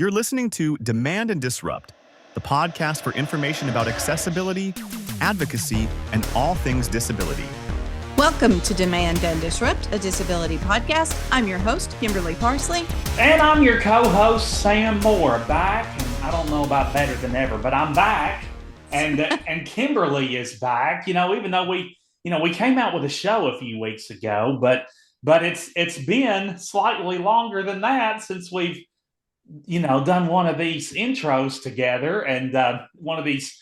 You're listening to Demand and Disrupt, the podcast for information about accessibility, advocacy, and all things disability. Welcome to Demand and Disrupt, a disability podcast. I'm your host, Kimberly Parsley. And I'm your co-host, Sam Moore, back. And I don't know about better than ever, but I'm back. And and Kimberly is back. You know, even though we came out with a show a few weeks ago, but it's been slightly longer than that since we've done one of these intros together and one of these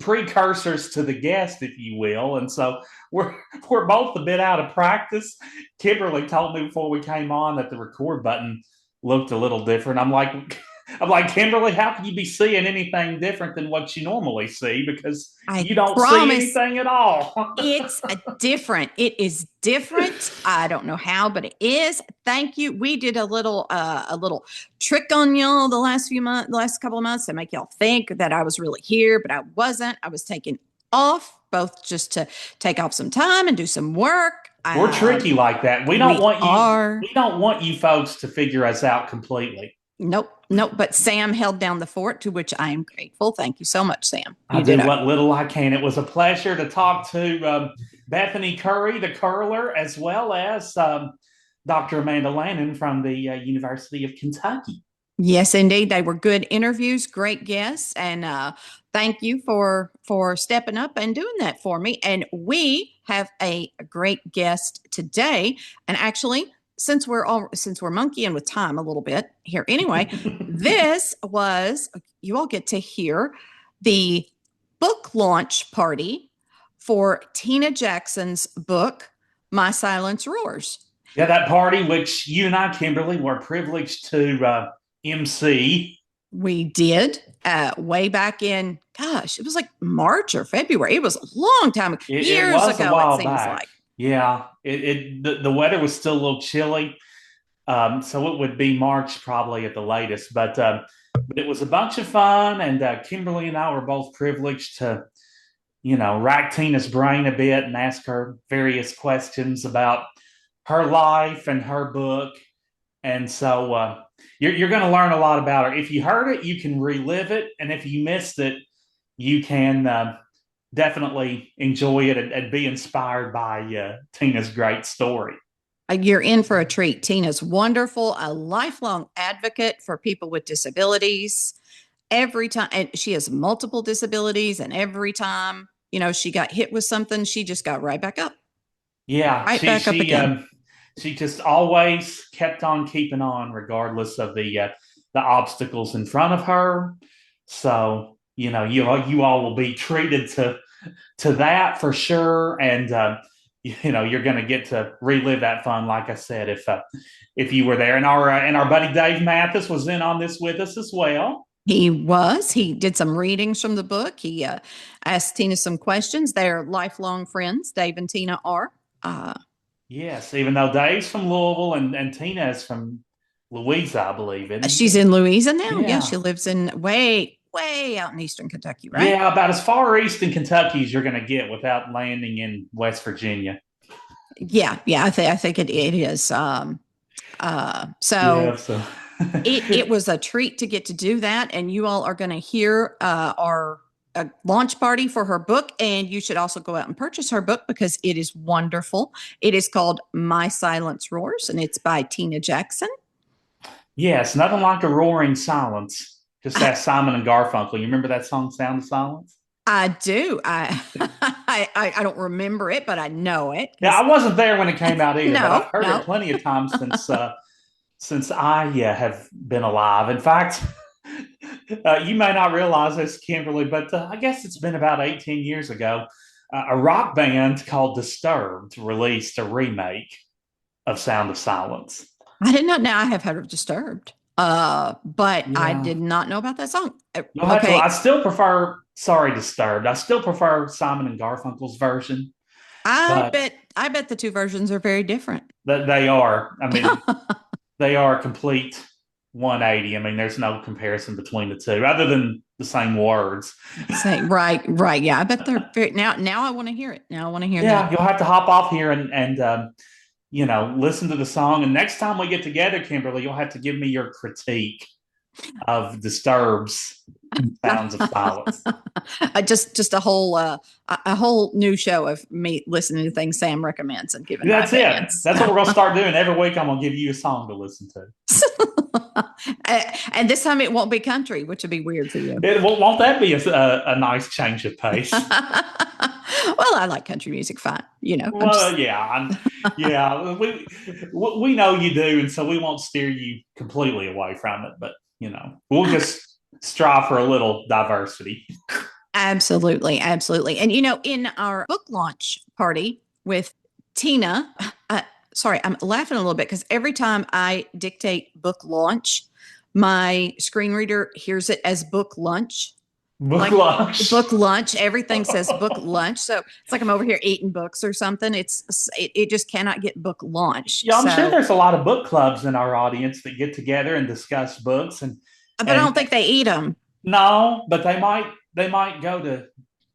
precursors to the guest, if you will. And so we're both a bit out of practice. Kimberly told me before we came on that the record button looked a little different. I'm like, Kimberly, how can you be seeing anything different than what you normally see? Because you don't see anything at all. It's different. It is different. I don't know how, but it is. Thank you. We did a little trick on y'all the last couple of months to make y'all think that I was really here, but I wasn't. I was taking off, both just to take off some time and do some work. We're tricky like that. We don't want you folks to figure us out completely. Nope. But Sam held down the fort, to which I am grateful. Thank you so much, Sam. I do what little I can. It was a pleasure to talk to Bethany Curry, the curler, as well as Dr. Amanda Lannon from the University of Kentucky. Yes, indeed. They were good interviews, great guests, and thank you for stepping up and doing that for me. And we have a great guest today, and actually, since we're monkeying with time a little bit here anyway, you all get to hear the book launch party for Tina Jackson's book, My Silence Roars. Yeah, that party, which you and I, Kimberly, were privileged to MC. We did way back in, it was like March or February. It was a long time ago. Years ago, it seems like. Yeah, the weather was still a little chilly, so it would be March probably at the latest. But it was a bunch of fun, and Kimberly and I were both privileged to, rack Tina's brain a bit and ask her various questions about her life and her book. And so you're going to learn a lot about her. If you heard it, you can relive it, and if you missed it, you can definitely enjoy it and be inspired by Tina's great story. You're in for a treat. Tina's wonderful, a lifelong advocate for people with disabilities. Every time, and she has multiple disabilities, and every time, she got hit with something, she just got right back up. Yeah, back up again. She just always kept on keeping on, regardless of the obstacles in front of her. So, you all will be treated to that for sure, and you're going to get to relive that fun, like I said, if you were there. And our buddy Dave Matheis was in on this with us as well. He was. He did some readings from the book. He asked Tina some questions. They're lifelong friends. Dave and Tina are. Yes, even though Dave's from Louisville and Tina is from Louisa, I believe. She's in Louisa now. Yeah, she lives in way out in eastern Kentucky, right? Yeah, about as far east in Kentucky as you're going to get without landing in West Virginia. Yeah, I think it is. It was a treat to get to do that, and you all are going to hear our launch party for her book, and you should also go out and purchase her book because it is wonderful. It is called My Silence Roars, and it's by Tina Jackson. Yes, nothing like a roaring silence. Just ask Simon and Garfunkel. You remember that song, Sound of Silence? I do. I don't remember it, but I know it. Yeah, I wasn't there when it came out either, but I've heard it plenty of times since I have been alive. In fact, you may not realize this, Kimberly, but I guess it's been about 18 years ago. A rock band called Disturbed released a remake of Sound of Silence. I did not know. I have heard of Disturbed. But yeah. I did not know about that song. Okay. I still prefer Disturbed. I still prefer Simon and Garfunkel's version. I bet the two versions are very different. They are. I mean, they are a complete 180. I mean, there's no comparison between the two other than the same words. Right. Yeah. I bet they're very, now I want to hear it. Now I want to hear that. Yeah. You'll have to hop off here and listen to the song. And next time we get together, Kimberly, you'll have to give me your critique of disturbs sounds of silence. Just a whole new show of me listening to things Sam recommends and giving That's my it. opinions. That's what we're going to start doing every week. I'm going to give you a song to listen to. And this time it won't be country, which would be weird for you. Won't that be a nice change of pace? Well, I like country music fine, you know. Well, yeah. We know you do, and so we won't steer you completely away from it. But you know, we'll just strive for a little diversity. Absolutely, absolutely. And you know, in our book launch party with Tina, sorry, I'm laughing a little bit because every time I dictate book launch, my screen reader hears it as book lunch. Book lunch. Book lunch. Everything says book lunch. So it's like I'm over here eating books or something. It just cannot get book launch. Yeah, I'm sure there's a lot of book clubs in our audience that get together and discuss books, but I don't think they eat them. No, but they might go to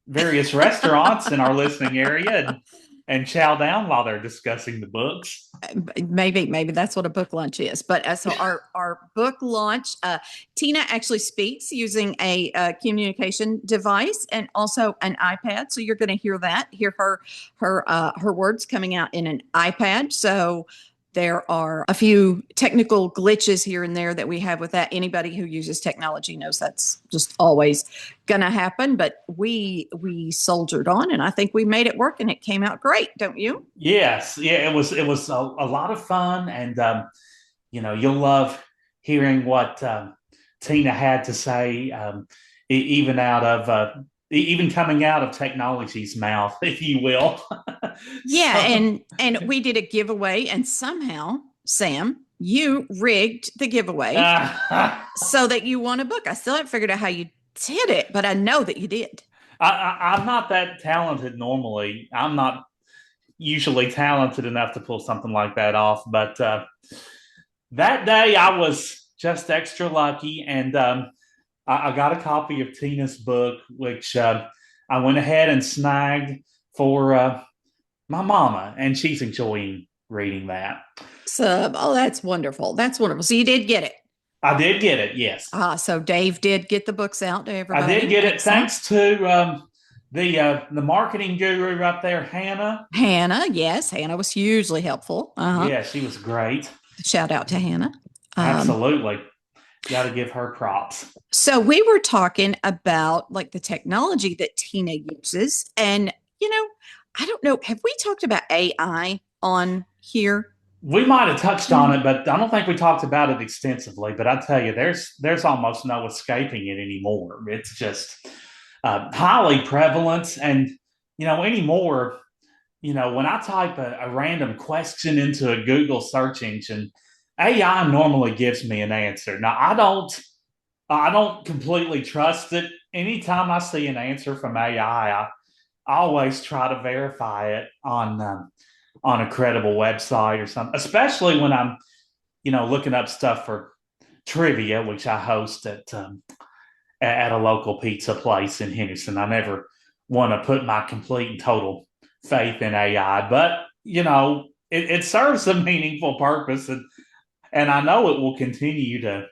various restaurants in our listening area and chow down while they're discussing the books. Maybe that's what a book lunch is. But so our book launch, Tina actually speaks using a communication device and also an iPad. So you're going to hear her words coming out in an iPad. So there are a few technical glitches here and there that we have with that. Anybody who uses technology knows that's just always going to happen. But we soldiered on, and I think we made it work, and it came out great, don't you? Yes, yeah, it was a lot of fun, and you know, you'll love hearing what Tina had to say, even coming out of technology's mouth, if you will. Yeah, and we did a giveaway, and somehow, Sam, you rigged the giveaway so that you won a book. I still haven't figured out how you did it, but I know that you did. I'm not that talented normally. I'm not usually talented enough to pull something like that off, but that day I was just extra lucky, and I got a copy of Tina's book, which I went ahead and snagged for my mama, and she's enjoying reading that. So, that's wonderful. That's wonderful. So you did get it. I did get it, yes. So Dave did get the books out to everybody. I did get it thanks to the marketing guru up there, Hannah. Yes. Hannah was hugely helpful. Yeah, she was great. Shout out to Hannah. Absolutely. Got to give her props. So we were talking about like the technology that Tina uses. And, you know, I don't know. Have we talked about AI on here? We might have touched on it, but I don't think we talked about it extensively. But I tell you, there's almost no escaping it anymore. It's just highly prevalent. And, you know, anymore, you know, when I type a random question into a Google search engine, AI normally gives me an answer. Now, I don't completely trust it. Anytime I see an answer from AI, I always try to verify it on a credible website or something, especially when I'm, you know, looking up stuff for trivia, which I host at a local pizza place in Henderson. I never want to put my complete and total faith in AI, but, you know, it serves a meaningful purpose, and I know it will continue to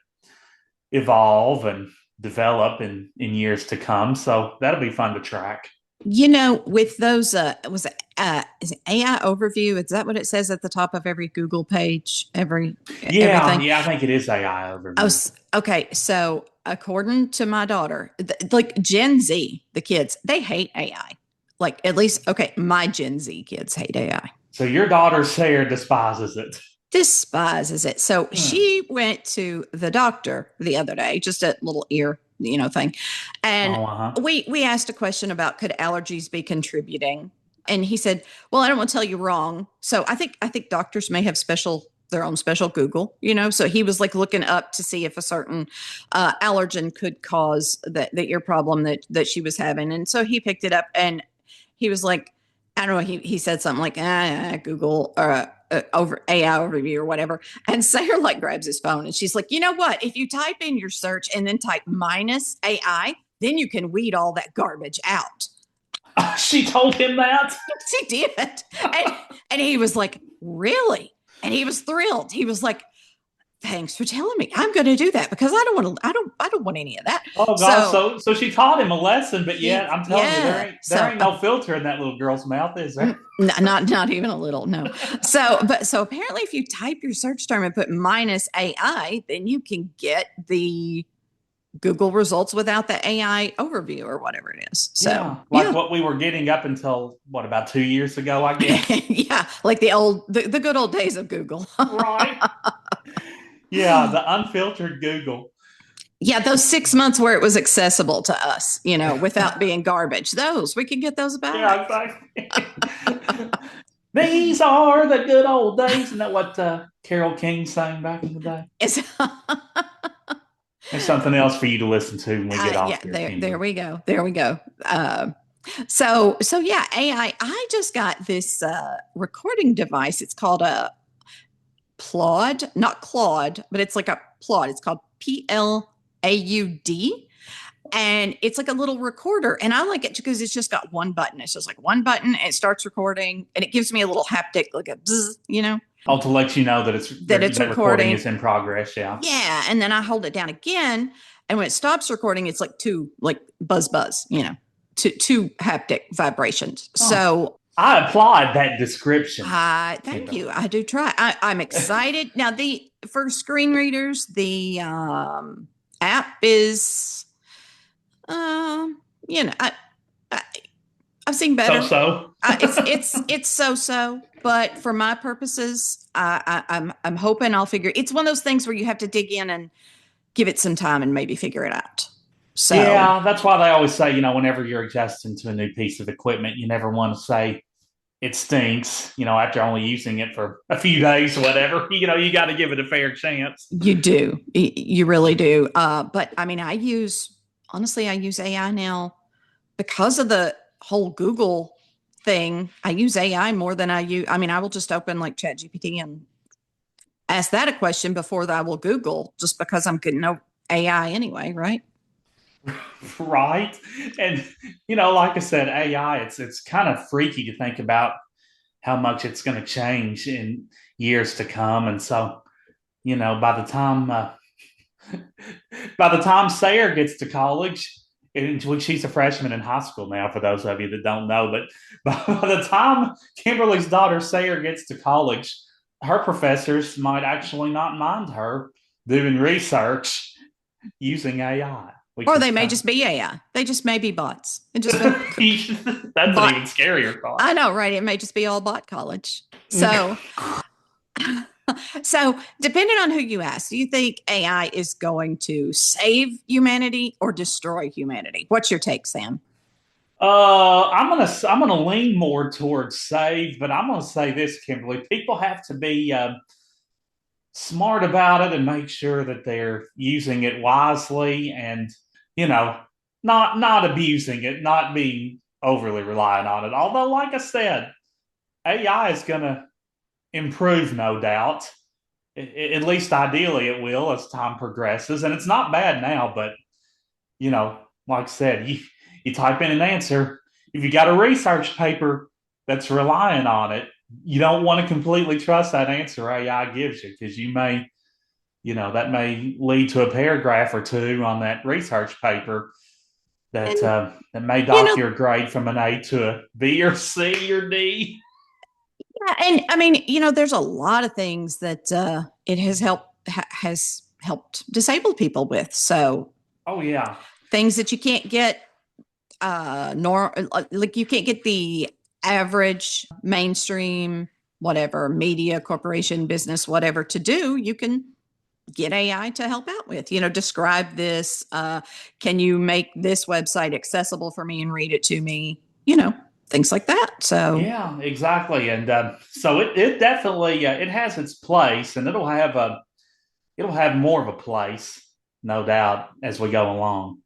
evolve and develop in years to come. So that'll be fun to track. You know, with those, is it AI overview? Is that what it says at the top of every Google page? Everything? Yeah, I think it is AI overview. Oh, okay. So according to my daughter, like Gen Z, the kids, they hate AI. Like at least, okay, my Gen Z kids hate AI. So your daughter, Sarah, despises it. So she went to the doctor the other day, just a little ear, thing. And we asked a question about could allergies be contributing? And he said, well, I don't want to tell you wrong. So I think doctors may have their own special Google, so he was like looking up to see if a certain allergen could cause the ear problem that she was having. And so he picked it up and he was like, I don't know. He said something like, Google over AI overview or whatever. And Sarah like grabs his phone and she's like, you know what? If you type in your search and then type -AI, then you can weed all that garbage out. She told him that? She did. And he was like, really? And he was thrilled. He was like, thanks for telling me. I'm going to do that because I don't want any of that. Oh gosh, so she taught him a lesson, but yet I'm telling you, there ain't no filter in that little girl's mouth, is there? Not even a little, no. So apparently if you type your search term and put minus AI, then you can get the Google results without the AI overview or whatever it is. So what we were getting up until about 2 years ago, I guess. Yeah, like the good old days of Google. Right. Yeah, the unfiltered Google. Yeah, those 6 months where it was accessible to us, without being garbage. We can get those back. Yeah, exactly. These are the good old days. Isn't that what Carole King sang back in the day? There's something else for you to listen to when we get off. Yeah, there we go. There we go. So yeah, AI. I just got this recording device. It's called a Plaud, not Claude, but it's like a Plaud. It's called PLAUD. And it's like a little recorder. And I like it because it's just got one button. It's just like one button and it starts recording and it gives me a little haptic, like a bzz, Oh, to let you know that it's recording is in progress. Yeah. Yeah. And then I hold it down again. And when it stops recording, it's like two, like buzz, two haptic vibrations. Oh. So I applaud that description. Thank you. I do try. I'm excited. Now, for screen readers, the app is, I've seen better. So. It's so. But for my purposes, I'm hoping I'll figure. It's one of those things where you have to dig in and give it some time and maybe figure it out. So yeah, that's why they always say, whenever you're adjusting to a new piece of equipment, you never want to say it stinks, after only using it for a few days or whatever. You got to give it a fair chance. You do. You really do. But I mean, I use AI now because of the whole Google thing. I use AI more than I will just open like ChatGPT and ask that a question before I will Google, just because I'm getting no AI anyway, right? Right. And, like I said, AI, it's kind of freaky to think about how much it's going to change in years to come. And so, by the time Sarah gets to college, and she's a freshman in high school now, for those of you that don't know, but by the time Kimberly's daughter Sarah gets to college, her professors might actually not mind her doing research using AI. Or they may just be AI. They just may be bots. That's an even scarier thought. I know, right? It may just be all bot college. So, depending on who you ask, do you think AI is going to save humanity or destroy humanity? What's your take, Sam? I'm gonna lean more towards save, but I'm gonna say this, Kimberly. People have to be smart about it and make sure that they're using it wisely and not abusing it, not being overly reliant on it. Although, like I said, AI is going to improve, no doubt. At least ideally it will as time progresses. And it's not bad now, but, like I said, you type in an answer. If you got a research paper that's relying on it, you don't want to completely trust that answer AI gives you, because you may that may lead to a paragraph or two on that research paper that may dock your grade from an A to a B or C or D. Yeah, and I mean, there's a lot of things that it has helped disabled people with. So, oh yeah, things that you can't get, like you can't get the average mainstream whatever media corporation business whatever to do. You can get AI to help out with, describe this. Can you make this website accessible for me and read it to me? Things like that. So yeah, exactly. And so it definitely it has its place, and it'll have more of a place, no doubt, as we go along.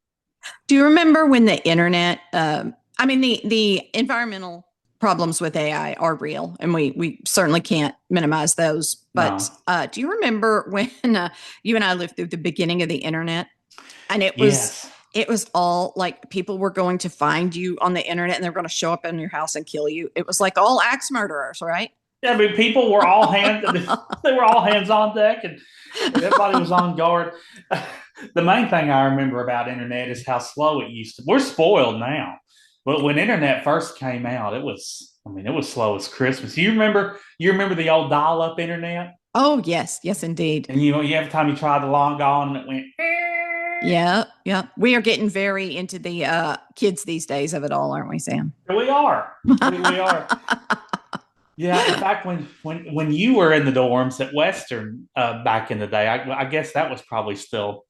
Do you remember when the internet? The environmental problems with AI are real, and we certainly can't minimize those. But no. Do you remember when you and I lived through the beginning of the internet, and it was all like people were going to find you on the internet, and they're going to show up in your house and kill you. It was like all axe murderers, right? I mean, people were all they were all hands on deck, and everybody was on guard. The main thing I remember about internet is how slow it used to. We're spoiled now, but when internet first came out, it was slow as Christmas. You remember the old dial-up internet? Oh, yes. Yes, indeed. And every time you tried to log on, it went. Yeah. Yeah. We are getting very into the kids these days of it all, aren't we, Sam? We are. We are. Yeah. In fact, when you were in the dorms at Western back in the day, I guess that was probably still.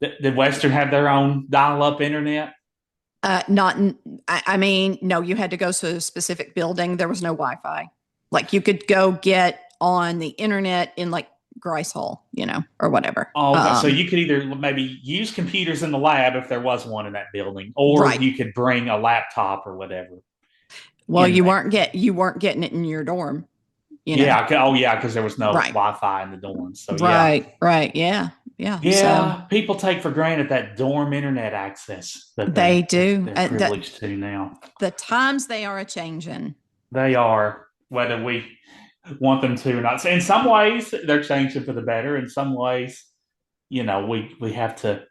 Did Western have their own dial-up internet? Not. I mean, no. You had to go to a specific building. There was no Wi-Fi. Like you could go get on the internet in like Grice Hall, or whatever. Oh, okay. So you could either maybe use computers in the lab if there was one in that building, or right. You could bring a laptop or whatever. Well, you weren't getting it in your dorm. Yeah. Oh, yeah, because there was no right. Wi-Fi in the dorm. So right, yeah. So, people take for granted that dorm internet access that they do. They're privileged to now. The times they are a changing. They are, whether we want them to or not. So in some ways, they're changing for the better. In some ways, we have to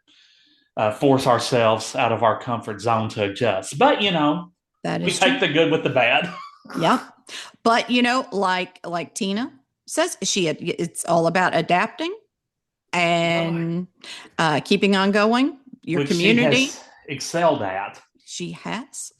force ourselves out of our comfort zone to adjust. But that we is take true. the good with the bad. Yeah, but like Tina says, it's all about adapting and keeping on going. Your Which community she has excelled at. She has.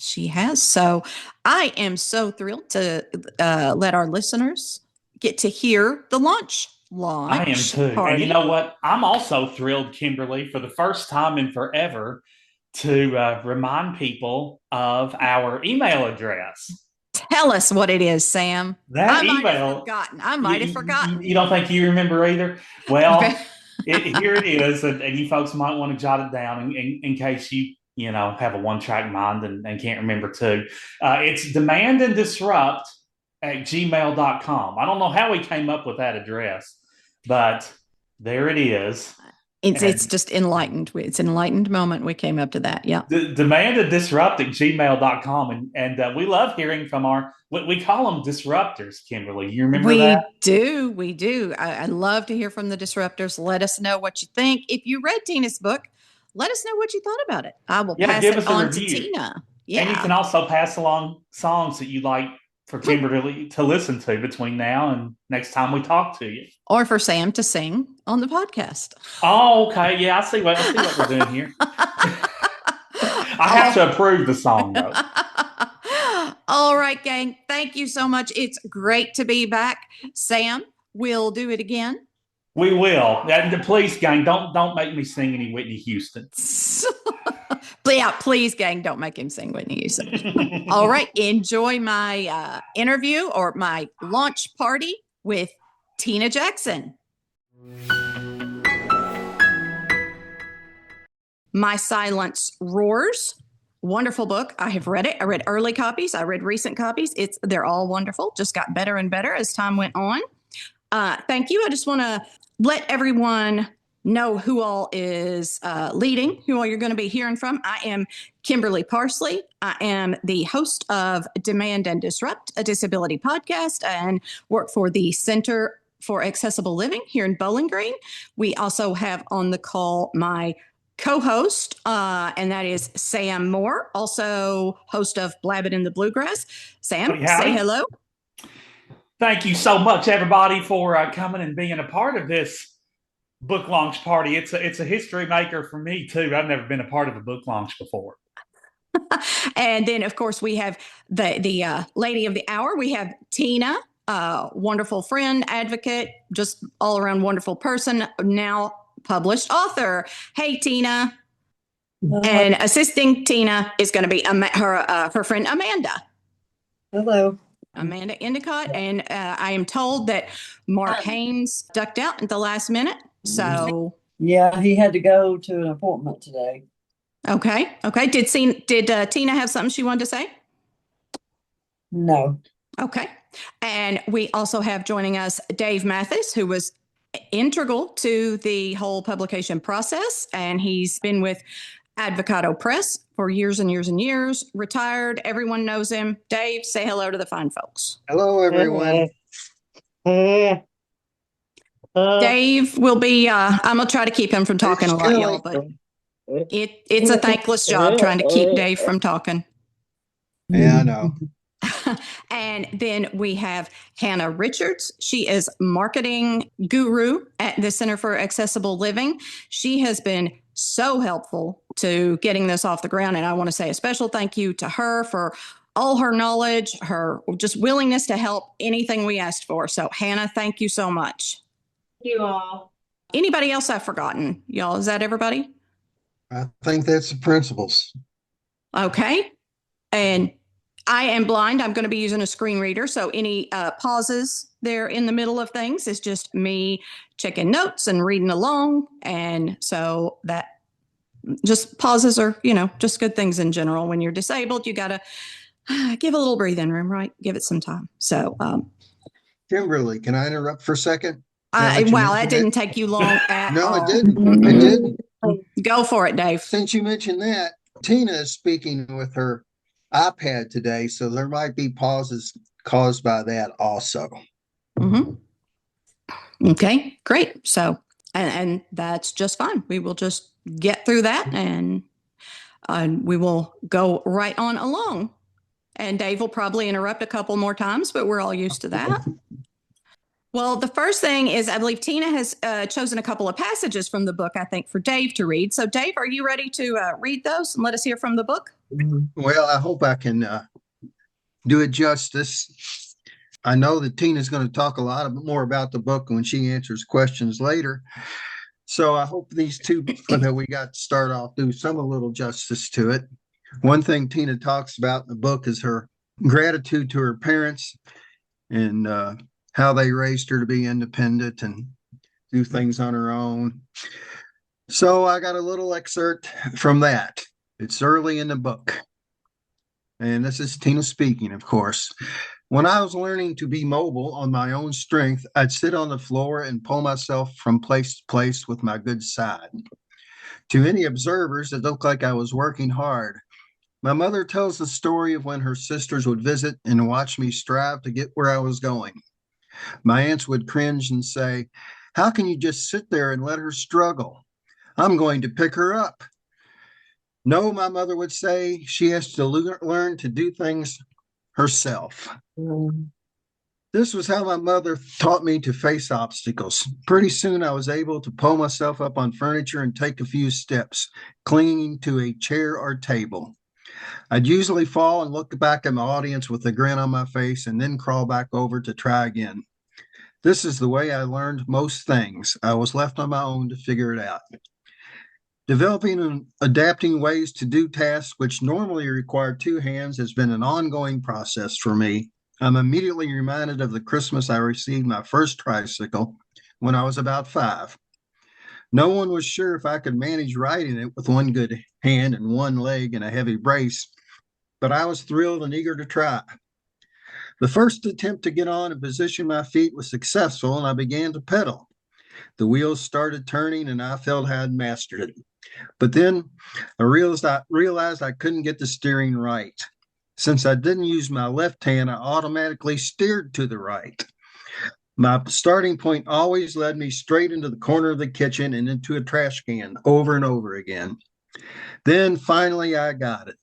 So I am so thrilled to let our listeners get to hear the launch I am too. party. And you know what? I'm also thrilled, Kimberly, for the first time in forever to remind people of our email address. Tell us what it is, Sam. That email. I might have forgotten. You don't think you remember either? Well, here it is. And you folks might want to jot it down in case you have a one-track mind and can't remember too. It's demandanddisrupt@gmail.com. I don't know how we came up with that address, but there it is. It's just enlightened. It's an enlightened moment. We came up to that. Yeah. Demandanddisrupt@gmail.com. And we love hearing from we call them disruptors, Kimberly. You remember that? We do. I love to hear from the disruptors. Let us know what you think. If you read Tina's book, let us know what you thought about it. I will pass it on to Tina. Yeah. And you can also pass along songs that you like for Kimberly to listen to between now and next time we talk to you. Or for Sam to sing on the podcast. Oh, okay. Yeah, I see what we're doing here. I have to approve the song, though. All right, gang. Thank you so much. It's great to be back. Sam, we'll do it again. We will. And please, gang, don't make me sing any Whitney Houston. Yeah, please, gang, don't make him sing Whitney Houston. All right. Enjoy my interview or my launch party with Tina Jackson. My Silence Roars. Wonderful book. I have read it. I read early copies. I read recent copies. They're all wonderful. Just got better and better as time went on. Thank you. I just want to let everyone know who all is leading, who all you're going to be hearing from. I am Kimberly Parsley. I am the host of Demand and Disrupt, a disability podcast, and work for the Center for Accessible Living here in Bowling Green. We also have on the call my co-host, and that is Sam Moore, also host of Blabbit in the Bluegrass. Sam, say hello. Thank you so much, everybody, for coming and being a part of this book launch party. It's a history maker for me, too. I've never been a part of a book launch before. And then, of course, we have the lady of the hour. We have Tina, wonderful friend, advocate, just all-around wonderful person, now published author. Hey, Tina. And assisting Tina is going to be her friend, Amanda. Hello. Amanda Endicott, and I am told that Mark Haynes ducked out at the last minute. So yeah, he had to go to an appointment today. Okay. Did Tina have something she wanted to say? No. Okay. And we also have joining us Dave Matheis, who was integral to the whole publication process, and he's been with Advocado Press for years and years and years, retired. Everyone knows him. Dave, say hello to the fine folks. Hello, everyone. Dave will be, I'm going to try to keep him from talking a lot, y'all, but it's a thankless job trying to keep Dave from talking. Yeah, I know. And then we have Hannah Richards. She is marketing guru at the Center for Accessible Living. She has been so helpful to getting this off the ground. And I want to say a special thank you to her for all her knowledge, her just willingness to help anything we asked for. So Hannah, thank you so much. Thank you all. Anybody else I've forgotten? Y'all, is that everybody? I think that's the principles. Okay. And I am blind. I'm going to be using a screen reader. So any pauses there in the middle of things is just me checking notes and reading along. And so that just pauses are, just good things in general. When you're disabled, you got to give a little breathing room, right? Give it some time. So, Kimberly, can I interrupt for a second? wow, that didn't take you long at No, all. it didn't. It didn't. Go for it, Dave. Since you mentioned that, Tina is speaking with her iPad today, so there might be pauses caused by that also. Mm-hmm. Okay, great. So, and that's just fine. We will just get through that and we will go right on along. And Dave will probably interrupt a couple more times, but we're all used to that. Well, the first thing is I believe Tina has chosen a couple of passages from the book, I think, for Dave to read. So, Dave, are you ready to read those and let us hear from the book? Well, I hope I can do it justice. I know that Tina's going to talk a lot more about the book when she answers questions later. So I hope these two that we got to start off do a little justice to it. One thing Tina talks about in the book is her gratitude to her parents and how they raised her to be independent and do things on her own. So I got a little excerpt from that. It's early in the book. And this is Tina speaking, of course. When I was learning to be mobile on my own strength, I'd sit on the floor and pull myself from place to place with my good side. To any observers, it looked like I was working hard. My mother tells the story of when her sisters would visit and watch me strive to get where I was going. My aunts would cringe and say, "How can you just sit there and let her struggle? I'm going to pick her up." No, my mother would say, she has to learn to do things herself. This was how my mother taught me to face obstacles. Pretty soon I was able to pull myself up on furniture and take a few steps, clinging to a chair or table. I'd usually fall and look back at my audience with a grin on my face and then crawl back over to try again. This is the way I learned most things. I was left on my own to figure it out. Developing and adapting ways to do tasks which normally require two hands has been an ongoing process for me. I'm immediately reminded of the Christmas I received my first tricycle when I was about 5. No one was sure if I could manage riding it with one good hand and one leg and a heavy brace, but I was thrilled and eager to try. The first attempt to get on and position my feet was successful, and I began to pedal. The wheels started turning, and I felt I had mastered it. But then I realized I couldn't get the steering right. Since I didn't use my left hand, I automatically steered to the right. My starting point always led me straight into the corner of the kitchen and into a trash can over and over again. Then finally I got it.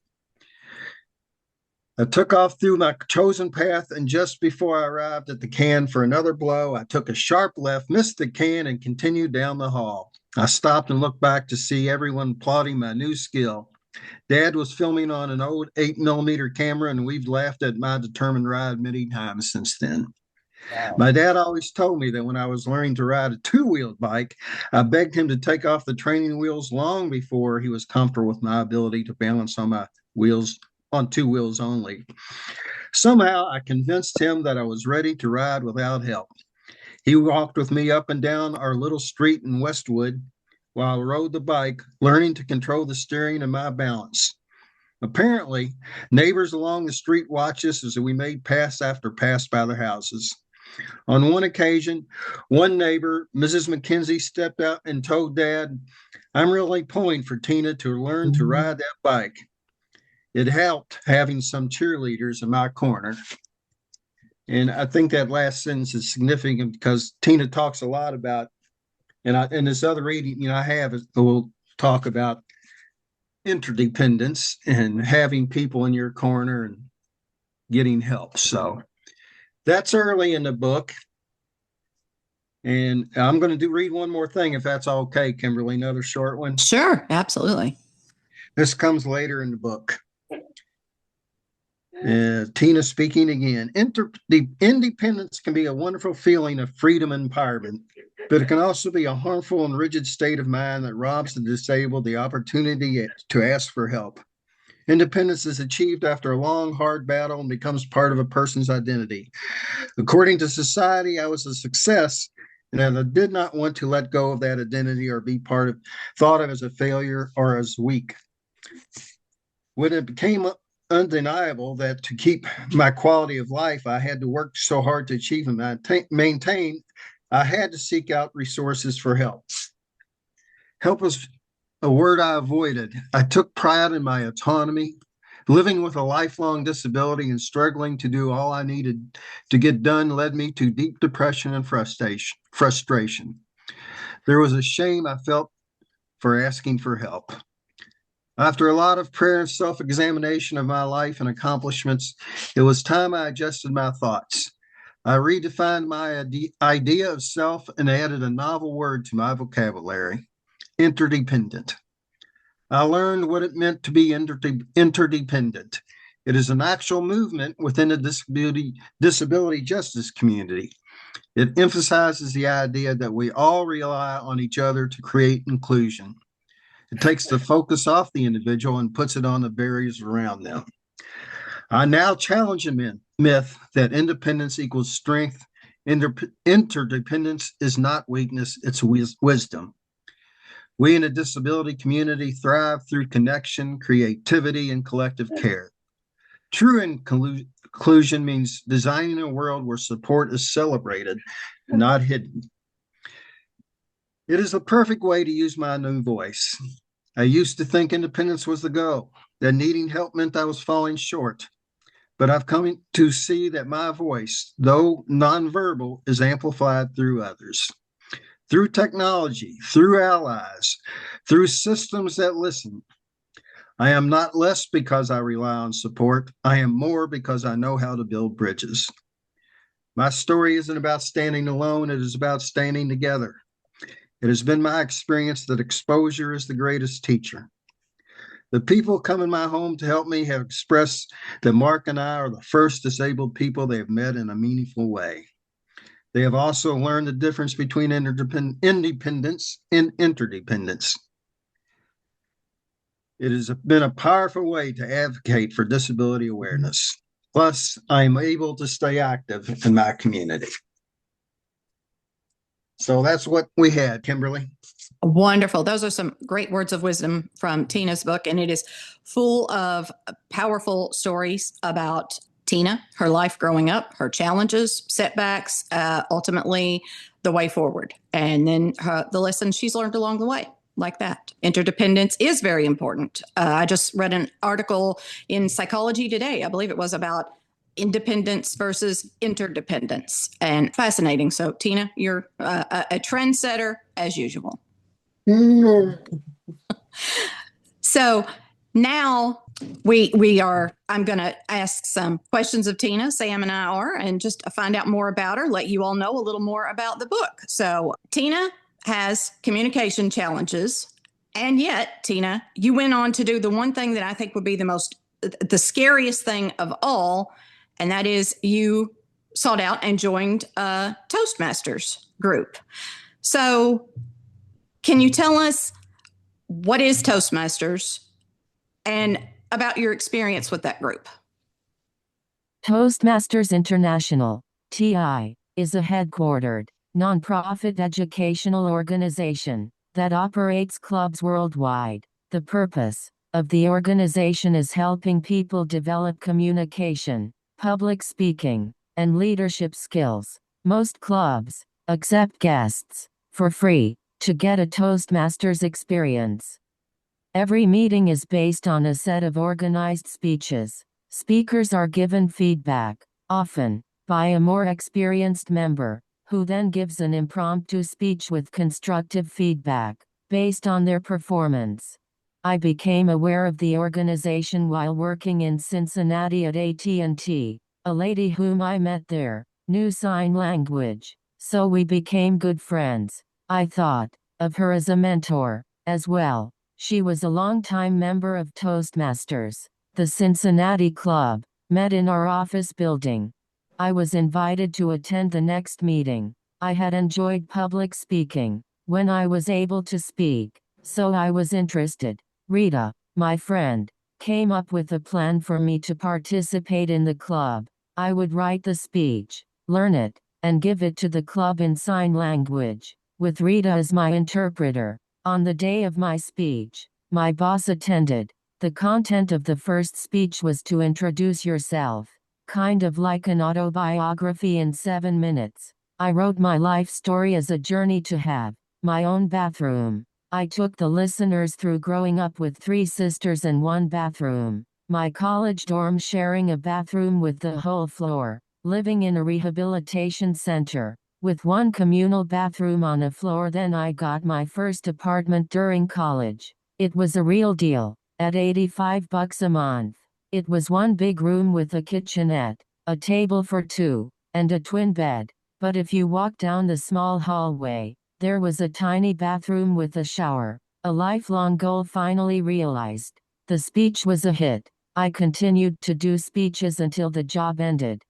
I took off through my chosen path, and just before I arrived at the can for another blow, I took a sharp left, missed the can, and continued down the hall. I stopped and looked back to see everyone applauding my new skill. Dad was filming on an old 8mm camera, and we've laughed at my determined ride many times since then. Wow. My dad always told me that when I was learning to ride a two-wheeled bike, I begged him to take off the training wheels long before he was comfortable with my ability to balance on my wheels on 2 wheels only. Somehow I convinced him that I was ready to ride without help. He walked with me up and down our little street in Westwood while I rode the bike, learning to control the steering and my balance. Apparently, neighbors along the street watched us as we made pass after pass by their houses. On one occasion, one neighbor, Mrs. McKenzie, stepped out and told Dad, "I'm really pulling for Tina to learn to ride that bike." It helped having some cheerleaders in my corner. And I think that last sentence is significant because Tina talks a lot about, and this other reading, I have, will talk about interdependence and having people in your corner and getting help. So that's early in the book. And I'm going to read one more thing, if that's okay, Kimberly, another short one. Sure, absolutely. This comes later in the book. Tina speaking again. Independence can be a wonderful feeling of freedom and empowerment, but it can also be a harmful and rigid state of mind that robs the disabled the opportunity to ask for help. Independence is achieved after a long, hard battle and becomes part of a person's identity. According to society, I was a success, and I did not want to let go of that identity or be thought of as a failure or as weak. When it became undeniable that to keep my quality of life, I had to work so hard to achieve and maintain, I had to seek out resources for help. Help was a word I avoided. I took pride in my autonomy. Living with a lifelong disability and struggling to do all I needed to get done led me to deep depression and frustration. There was a shame I felt for asking for help. After a lot of prayer and self-examination of my life and accomplishments, it was time I adjusted my thoughts. I redefined my idea of self and added a novel word to my vocabulary: interdependent. I learned what it meant to be interdependent. It is an actual movement within the disability justice community. It emphasizes the idea that we all rely on each other to create inclusion. It takes the focus off the individual and puts it on the barriers around them. I now challenge a myth that independence equals strength. Interdependence is not weakness, it's wisdom. We in the disability community thrive through connection, creativity, and collective care. True inclusion means designing a world where support is celebrated, not hidden. It is the perfect way to use my new voice. I used to think independence was the goal, that needing help meant I was falling short. But I've come to see that my voice, though nonverbal, is amplified through others. Through technology, through allies, through systems that listen. I am not less because I rely on support. I am more because I know how to build bridges. My story isn't about standing alone. It is about standing together. It has been my experience that exposure is the greatest teacher. The people come in my home to help me have expressed that Mark and I are the first disabled people they have met in a meaningful way. They have also learned the difference between independence and interdependence. It has been a powerful way to advocate for disability awareness. Plus, I am able to stay active in my community. So that's what we had, Kimberly. Wonderful. Those are some great words of wisdom from Tina's book, and it is full of powerful stories about Tina, her life growing up, her challenges, setbacks, ultimately the way forward, and then the lessons she's learned along the way, like that. Interdependence is very important. I just read an article in Psychology Today, I believe it was, about independence versus interdependence, and fascinating. So, Tina, you're a trendsetter as usual. So now I'm going to ask some questions of Tina. Sam and I are, and just find out more about her, let you all know a little more about the book. So Tina has communication challenges, and yet, Tina, you went on to do the one thing that I think would be the scariest thing of all, and that is you sought out and joined a Toastmasters group. So can you tell us what is Toastmasters and about your experience with that group? Toastmasters International, TI, is a headquartered, nonprofit educational organization that operates clubs worldwide. The purpose of the organization is helping people develop communication, public speaking, and leadership skills. Most clubs accept guests for free to get a Toastmasters experience. Every meeting is based on a set of organized speeches. Speakers are given feedback, often by a more experienced member, who then gives an impromptu speech with constructive feedback based on their performance. I became aware of the organization while working in Cincinnati at AT&T. A lady whom I met there knew sign language, so we became good friends. I thought of her as a mentor as well. She was a longtime member of Toastmasters. The Cincinnati Club met in our office building. I was invited to attend the next meeting. I had enjoyed public speaking when I was able to speak, so I was interested. Rita, my friend, came up with a plan for me to participate in the club. I would write the speech, learn it, and give it to the club in sign language, with Rita as my interpreter. On the day of my speech, my boss attended. The content of the first speech was to introduce yourself, kind of like an autobiography in 7 minutes. I wrote my life story as a journey to have my own bathroom. I took the listeners through growing up with 3 sisters and 1 bathroom, my college dorm sharing a bathroom with the whole floor, living in a rehabilitation center with 1 communal bathroom on a floor. Then I got my first apartment during college. It was a real deal, at $85 a month. It was 1 big room with a kitchenette, a table for 2, and a twin bed. But if you walk down the small hallway, there was a tiny bathroom with a shower. A lifelong goal finally realized. The speech was a hit. I continued to do speeches until the job ended.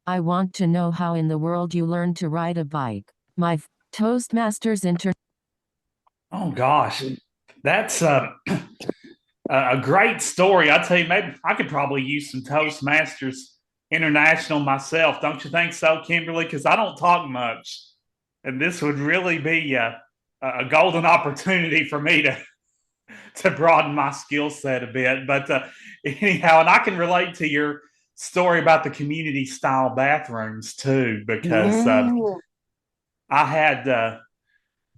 I want to know how in the world you learned to ride a bike. My Toastmasters Oh gosh, that's a great story. I tell you, maybe I could probably use some Toastmasters International myself. Don't you think so, Kimberly? Because I don't talk much, and this would really be a golden opportunity for me to broaden my skill set a bit. But anyhow, and I can relate to your story about the community style bathrooms too, because I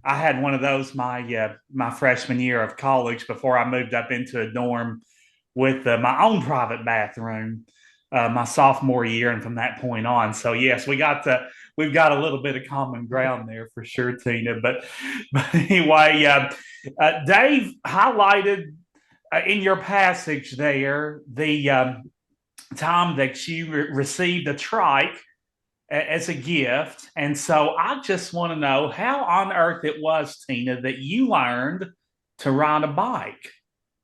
had one of those my freshman year of college before I moved up into a dorm with my own private bathroom my sophomore year, and from that point on. So yes, we've got a little bit of common ground there for sure, Tina. But anyway, Dave highlighted in your passage there the time that you received a trike as a gift. And so I just want to know how on earth it was, Tina, that you learned to ride a bike.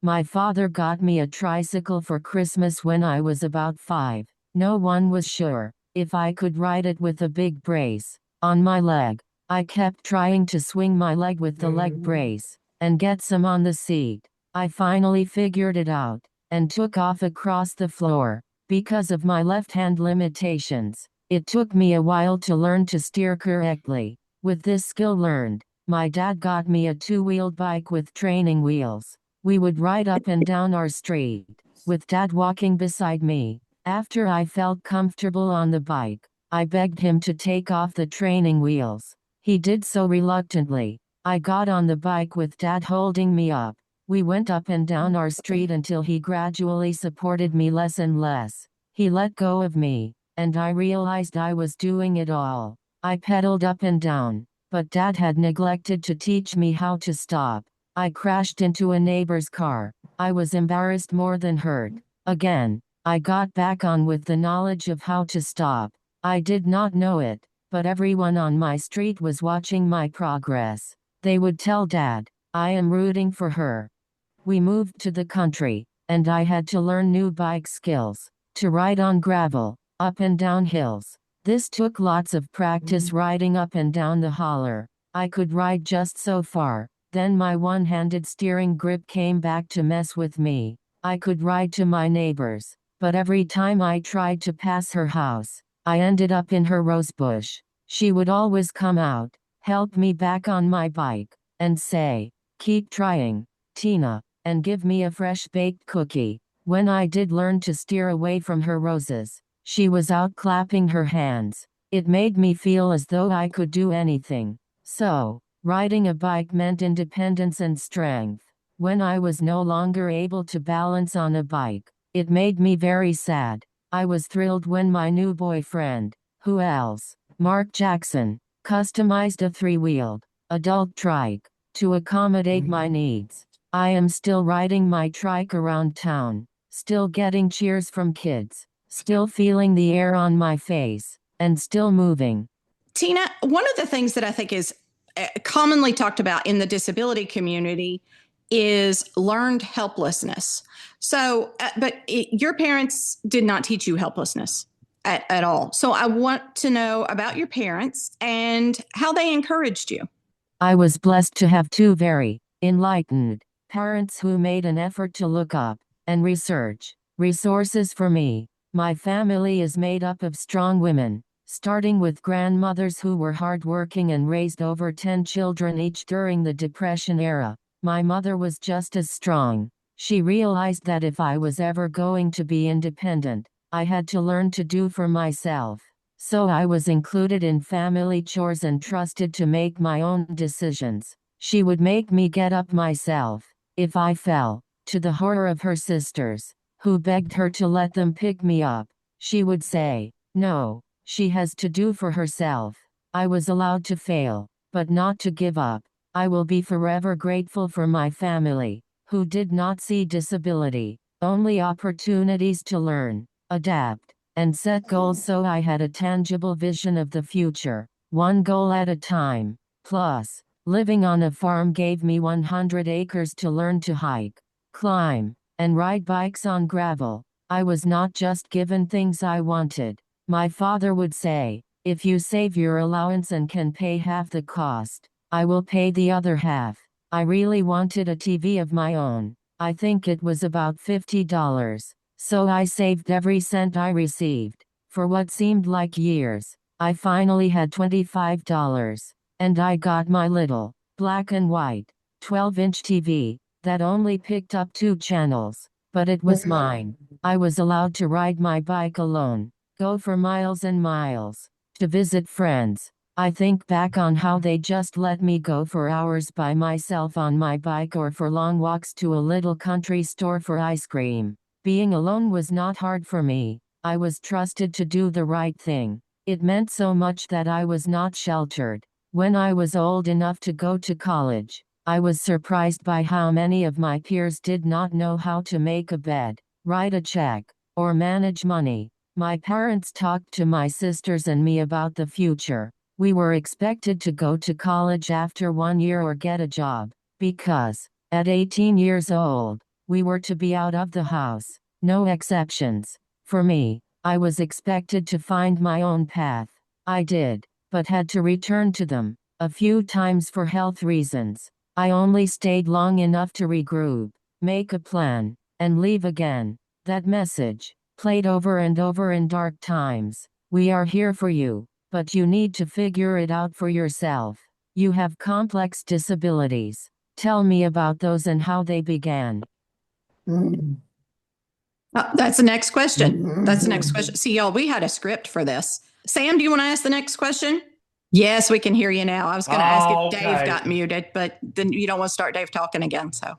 My father got me a tricycle for Christmas when I was about 5. No one was sure if I could ride it with a big brace on my leg. I kept trying to swing my leg with the leg brace and get some on the seat. I finally figured it out and took off across the floor. Because of my left-hand limitations, it took me a while to learn to steer correctly. With this skill learned, my dad got me a 2-wheeled bike with training wheels. We would ride up and down our street, with Dad walking beside me. After I felt comfortable on the bike, I begged him to take off the training wheels. He did so reluctantly. I got on the bike with Dad holding me up. We went up and down our street until he gradually supported me less and less. He let go of me, and I realized I was doing it all. I pedaled up and down, but Dad had neglected to teach me how to stop. I crashed into a neighbor's car. I was embarrassed more than hurt. Again, I got back on with the knowledge of how to stop. I did not know it, but everyone on my street was watching my progress. They would tell Dad, "I am rooting for her." We moved to the country, and I had to learn new bike skills. To ride on gravel, up and down hills. This took lots of practice riding up and down the holler. I could ride just so far, then my one-handed steering grip came back to mess with me. I could ride to my neighbor's, but every time I tried to pass her house, I ended up in her rosebush. She would always come out, help me back on my bike, and say, "Keep trying, Tina," and give me a fresh baked cookie. When I did learn to steer away from her roses, she was out clapping her hands. It made me feel as though I could do anything. So, riding a bike meant independence and strength. When I was no longer able to balance on a bike, it made me very sad. I was thrilled when my new boyfriend, who else, Mark Jackson, customized a three-wheeled, adult trike to accommodate my needs. I am still riding my trike around town, still getting cheers from kids, still feeling the air on my face, and still moving. Tina, one of the things that I think is commonly talked about in the disability community is learned helplessness. So, your parents did not teach you helplessness at all. So I want to know about your parents and how they encouraged you. I was blessed to have two very enlightened parents who made an effort to look up and research resources for me. My family is made up of strong women, starting with grandmothers who were hardworking and raised over 10 children each during the Depression era. My mother was just as strong. She realized that if I was ever going to be independent, I had to learn to do for myself. So I was included in family chores and trusted to make my own decisions. She would make me get up myself if I fell, to the horror of her sisters, who begged her to let them pick me up. She would say, "No, she has to do for herself." I was allowed to fail, but not to give up. I will be forever grateful for my family, who did not see disability, only opportunities to learn, adapt, and set goals, so I had a tangible vision of the future, one goal at a time. Plus, living on a farm gave me 100 acres to learn to hike, climb, and ride bikes on gravel. I was not just given things I wanted. My father would say, "If you save your allowance and can pay half the cost, I will pay the other half." I really wanted a TV of my own. I think it was about $50. So I saved every cent I received. For what seemed like years, I finally had $25. And I got my little, black and white, 12-inch TV, that only picked up 2 channels. But it was mine. I was allowed to ride my bike alone, go for miles and miles, to visit friends. I think back on how they just let me go for hours by myself on my bike or for long walks to a little country store for ice cream. Being alone was not hard for me. I was trusted to do the right thing. It meant so much that I was not sheltered. When I was old enough to go to college, I was surprised by how many of my peers did not know how to make a bed, write a check, or manage money. My parents talked to my sisters and me about the future. We were expected to go to college after 1 year or get a job, because, at 18 years old, we were to be out of the house. No exceptions. For me, I was expected to find my own path. I did, but had to return to them a few times for health reasons. I only stayed long enough to regroup, make a plan, and leave again. That message, played over and over in dark times. We are here for you, but you need to figure it out for yourself. You have complex disabilities. Tell me about those and how they began. That's the next question. That's the next question. See, y'all, we had a script for this. Sam, do you want to ask the next question? Yes, we can hear you now. I was going to ask if Dave got muted, but then you don't want to start Dave talking again. So,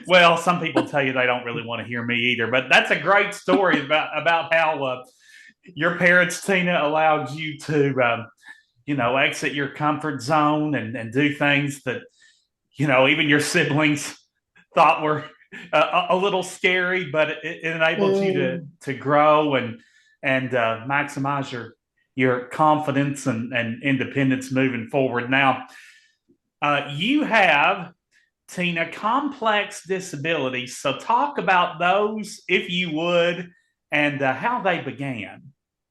well, some people tell you they don't really want to hear me either, but that's a great story about how your parents, Tina, allowed you to, exit your comfort zone and do things that, even your siblings thought were a little scary, but it enabled you to grow and maximize your confidence and independence moving forward. Now, you have, Tina, complex disabilities. So talk about those, if you would, and how they began.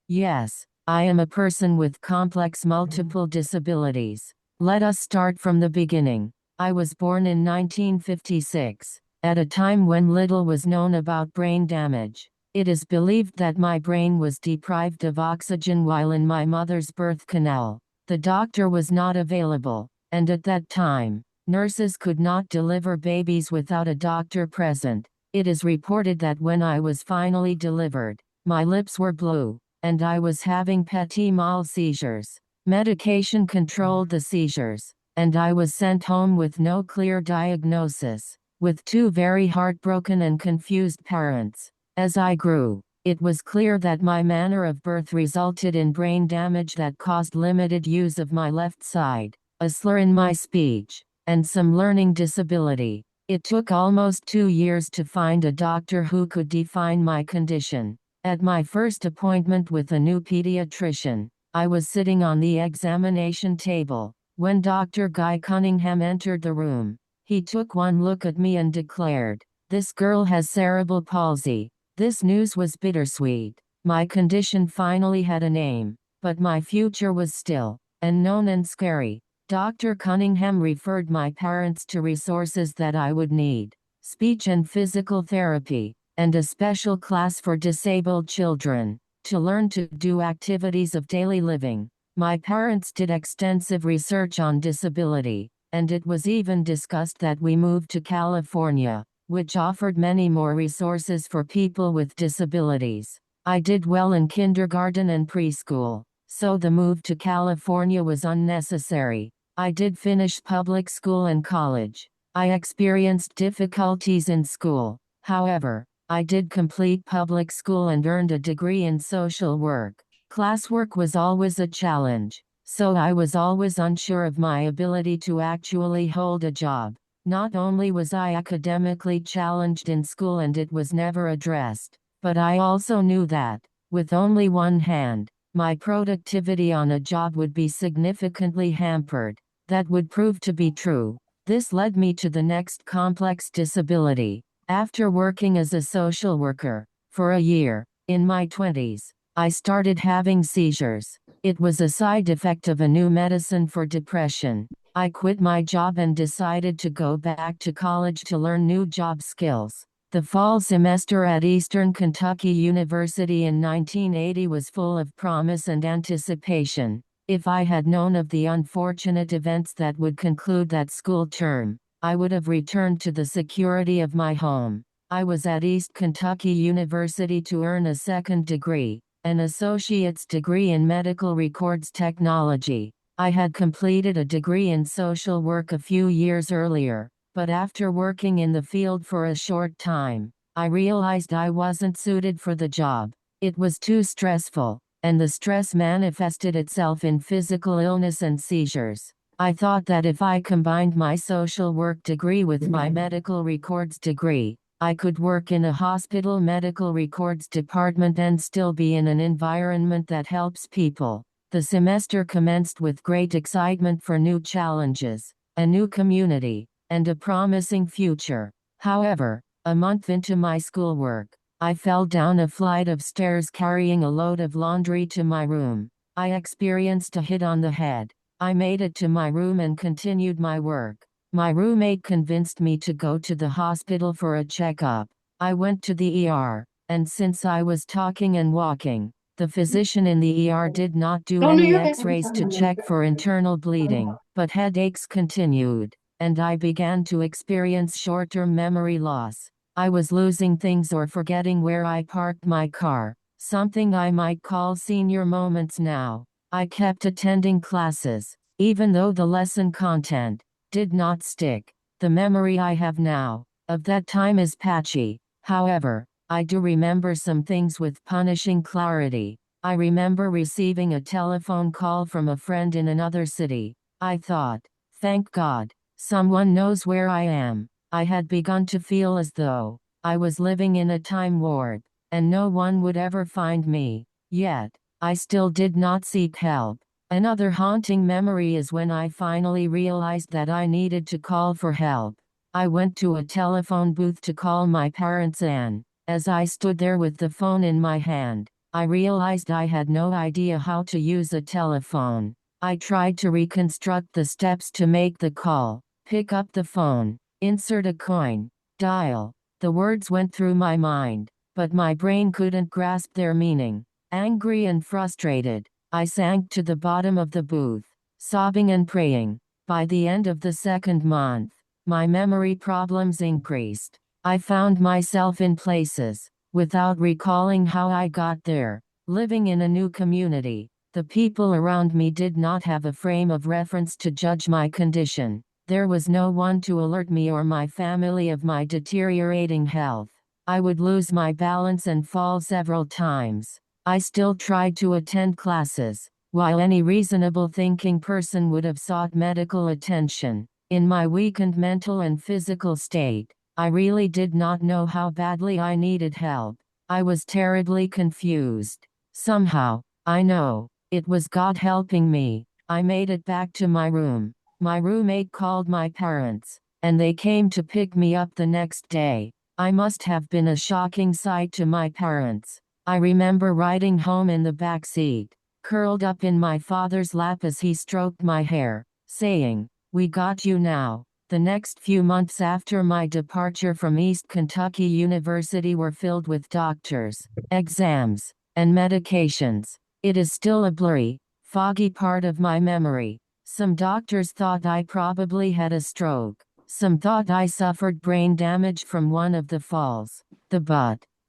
Yes, I am a person with complex multiple disabilities. Let us start from the beginning. I was born in 1956, at a time when little was known about brain damage. It is believed that my brain was deprived of oxygen while in my mother's birth canal. The doctor was not available, and at that time, nurses could not deliver babies without a doctor present. It is reported that when I was finally delivered, my lips were blue. and I was having petit mal seizures. Medication controlled the seizures, and I was sent home with no clear diagnosis, with two very heartbroken and confused parents. As I grew, it was clear that my manner of birth resulted in brain damage that caused limited use of my left side, a slur in my speech, and some learning disability. It took almost 2 years to find a doctor who could define my condition. At my first appointment with a new pediatrician, I was sitting on the examination table when Dr. Guy Cunningham entered the room. He took one look at me and declared, "This girl has cerebral palsy." This news was bittersweet. My condition finally had a name, but my future was still unknown and scary. Dr. Cunningham referred my parents to resources that I would need: speech and physical therapy, and a special class for disabled children, to learn to do activities of daily living. My parents did extensive research on disability, and it was even discussed that we move to California, which offered many more resources for people with disabilities. I did well in kindergarten and preschool, so the move to California was unnecessary. I did finish public school and college. I experienced difficulties in school. However, I did complete public school and earned a degree in social work. Classwork was always a challenge, so I was always unsure of my ability to actually hold a job. Not only was I academically challenged in school and it was never addressed, but I also knew that, with only one hand, my productivity on a job would be significantly hampered. That would prove to be true. This led me to the next complex disability. After working as a social worker for a year, in my 20s, I started having seizures. It was a side effect of a new medicine for depression. I quit my job and decided to go back to college to learn new job skills. The fall semester at Eastern Kentucky University in 1980 was full of promise and anticipation. If I had known of the unfortunate events that would conclude that school term, I would have returned to the security of my home. I was at East Kentucky University to earn a second degree, an associate's degree in medical records technology. I had completed a degree in social work a few years earlier, but after working in the field for a short time, I realized I wasn't suited for the job. It was too stressful, and the stress manifested itself in physical illness and seizures. I thought that if I combined my social work degree with my medical records degree, I could work in a hospital medical records department and still be in an environment that helps people. The semester commenced with great excitement for new challenges, a new community, and a promising future. However, a month into my schoolwork, I fell down a flight of stairs carrying a load of laundry to my room. I experienced a hit on the head. I made it to my room and continued my work. My roommate convinced me to go to the hospital for a checkup. I went to the ER, and since I was talking and walking, the physician in the ER did not do any X-rays to check for internal bleeding, but headaches continued, and I began to experience short-term memory loss. I was losing things or forgetting where I parked my car, something I might call senior moments now. I kept attending classes, even though the lesson content did not stick. The memory I have now of that time is patchy. However, I do remember some things with punishing clarity. I remember receiving a telephone call from a friend in another city. I thought, thank God, someone knows where I am. I had begun to feel as though I was living in a time warp, and no one would ever find me. Yet, I still did not seek help. Another haunting memory is when I finally realized that I needed to call for help. I went to a telephone booth to call my parents, and as I stood there with the phone in my hand, I realized I had no idea how to use a telephone. I tried to reconstruct the steps to make the call: pick up the phone, insert a coin, dial. The words went through my mind, but my brain couldn't grasp their meaning. Angry and frustrated, I sank to the bottom of the booth, sobbing and praying. By the end of the second month, my memory problems increased. I found myself in places, without recalling how I got there, Living in a new community, the people around me did not have a frame of reference to judge my condition. There was no one to alert me or my family of my deteriorating health. I would lose my balance and fall several times. I still tried to attend classes, while any reasonable thinking person would have sought medical attention. In my weakened mental and physical state, I really did not know how badly I needed help. I was terribly confused. Somehow, I know, it was God helping me. I made it back to my room. My roommate called my parents, and they came to pick me up the next day. I must have been a shocking sight to my parents. I remember riding home in the back seat, curled up in my father's lap as he stroked my hair, saying, "We got you now." The next few months after my departure from East Kentucky University were filled with doctors, exams, and medications. It is still a blurry, foggy part of my memory. Some doctors thought I probably had a stroke. Some thought I suffered brain damage from one of the falls.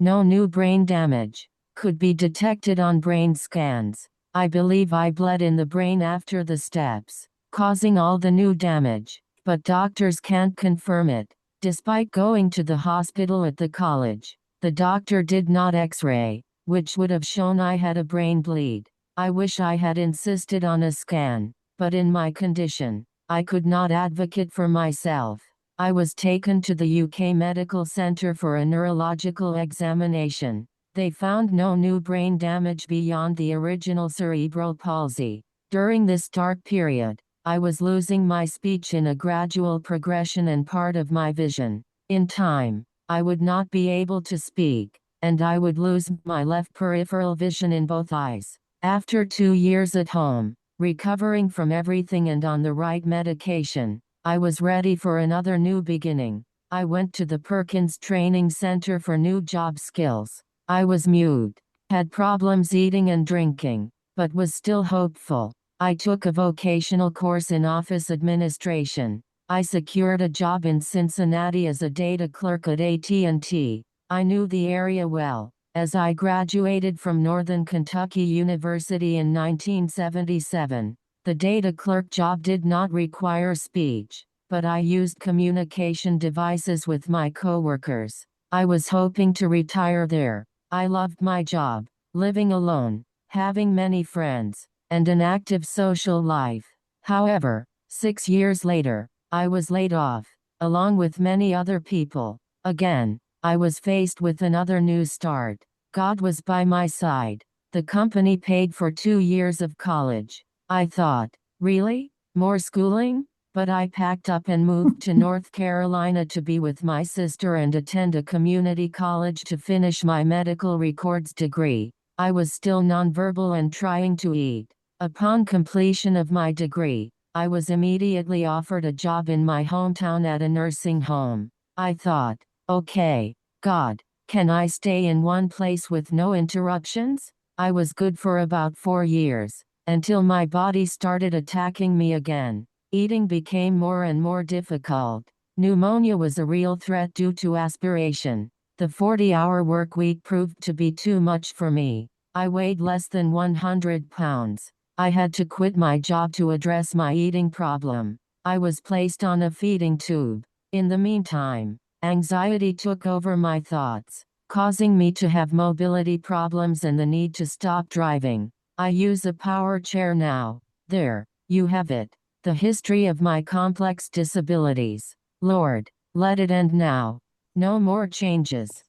No new brain damage could be detected on brain scans. I believe I bled in the brain after the steps, causing all the new damage, but doctors can't confirm it. Despite going to the hospital at the college, the doctor did not x-ray, which would have shown I had a brain bleed. I wish I had insisted on a scan, but in my condition, I could not advocate for myself. I was taken to the UK Medical Centre for a neurological examination. They found no new brain damage beyond the original cerebral palsy. During this dark period, I was losing my speech in a gradual progression and part of my vision. In time, I would not be able to speak, and I would lose my left peripheral vision in both eyes. After 2 years at home, recovering from everything and on the right medication, I was ready for another new beginning. I went to the Perkins Training Center for New Job Skills. I was mute, had problems eating and drinking, but was still hopeful. I took a vocational course in office administration. I secured a job in Cincinnati as a data clerk at AT&T. I knew the area well, as I graduated from Northern Kentucky University in 1977. The data clerk job did not require speech, but I used communication devices with my coworkers. I was hoping to retire there. I loved my job, living alone, having many friends, and an active social life. However, 6 years later, I was laid off, along with many other people. Again, I was faced with another new start. God was by my side. The company paid for 2 years of college. I thought, really? More schooling? But I packed up and moved to North Carolina to be with my sister and attend a community college to finish my medical records degree. I was still nonverbal and trying to eat. Upon completion of my degree, I was immediately offered a job in my hometown at a nursing home. I thought, okay, God, can I stay in one place with no interruptions? I was good for about 4 years, until my body started attacking me again. Eating became more and more difficult. Pneumonia was a real threat due to aspiration. The 40-hour work week proved to be too much for me. I weighed less than 100 pounds. I had to quit my job to address my eating problem. I was placed on a feeding tube. In the meantime, anxiety took over my thoughts, causing me to have mobility problems and the need to stop driving. I use a power chair now. There, you have it. The history of my complex disabilities. Lord, let it end now. No more changes.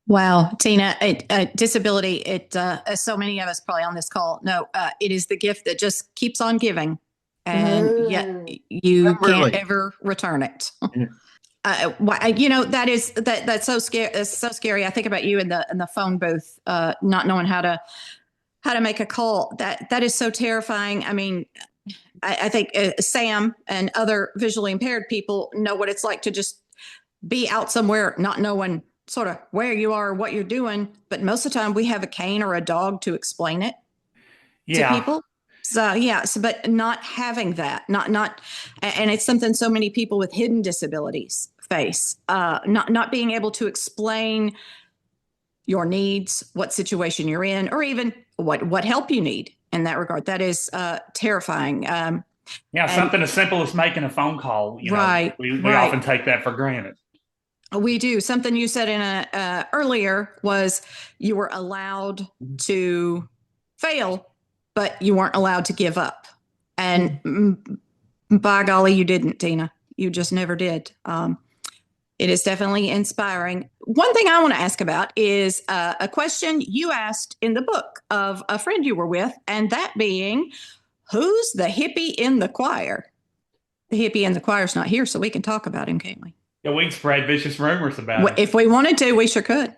Wow, Tina, disability, as so many of us probably on this call know, it is the gift that just keeps on giving, and yet you can't ever return it. That's so scary. It's so scary. I think about you in the phone booth, not knowing how to make a call. That is so terrifying. I mean, I think Sam and other visually impaired people know what it's like to just be out somewhere, not knowing sort of where you are, what you're doing. But most of the time we have a cane or a dog to explain it to people. But not having that, and it's something so many people with hidden disabilities face, not being able to explain your needs, what situation you're in, or even what help you need in that regard. That is terrifying. Yeah, something as simple as making a phone call. Right, We right. often take that for granted. We do. Something you said in a earlier was you were allowed to fail, but you weren't allowed to give up. And by golly, you didn't, Tina. You just never did. It is definitely inspiring. One thing I want to ask about is a question you asked in the book of a friend you were with, and that being, who's the hippie in the choir? The hippie in the choir's not here, so we can talk about him, can't we? Yeah, we can spread vicious rumors about it. If we wanted to, we sure could.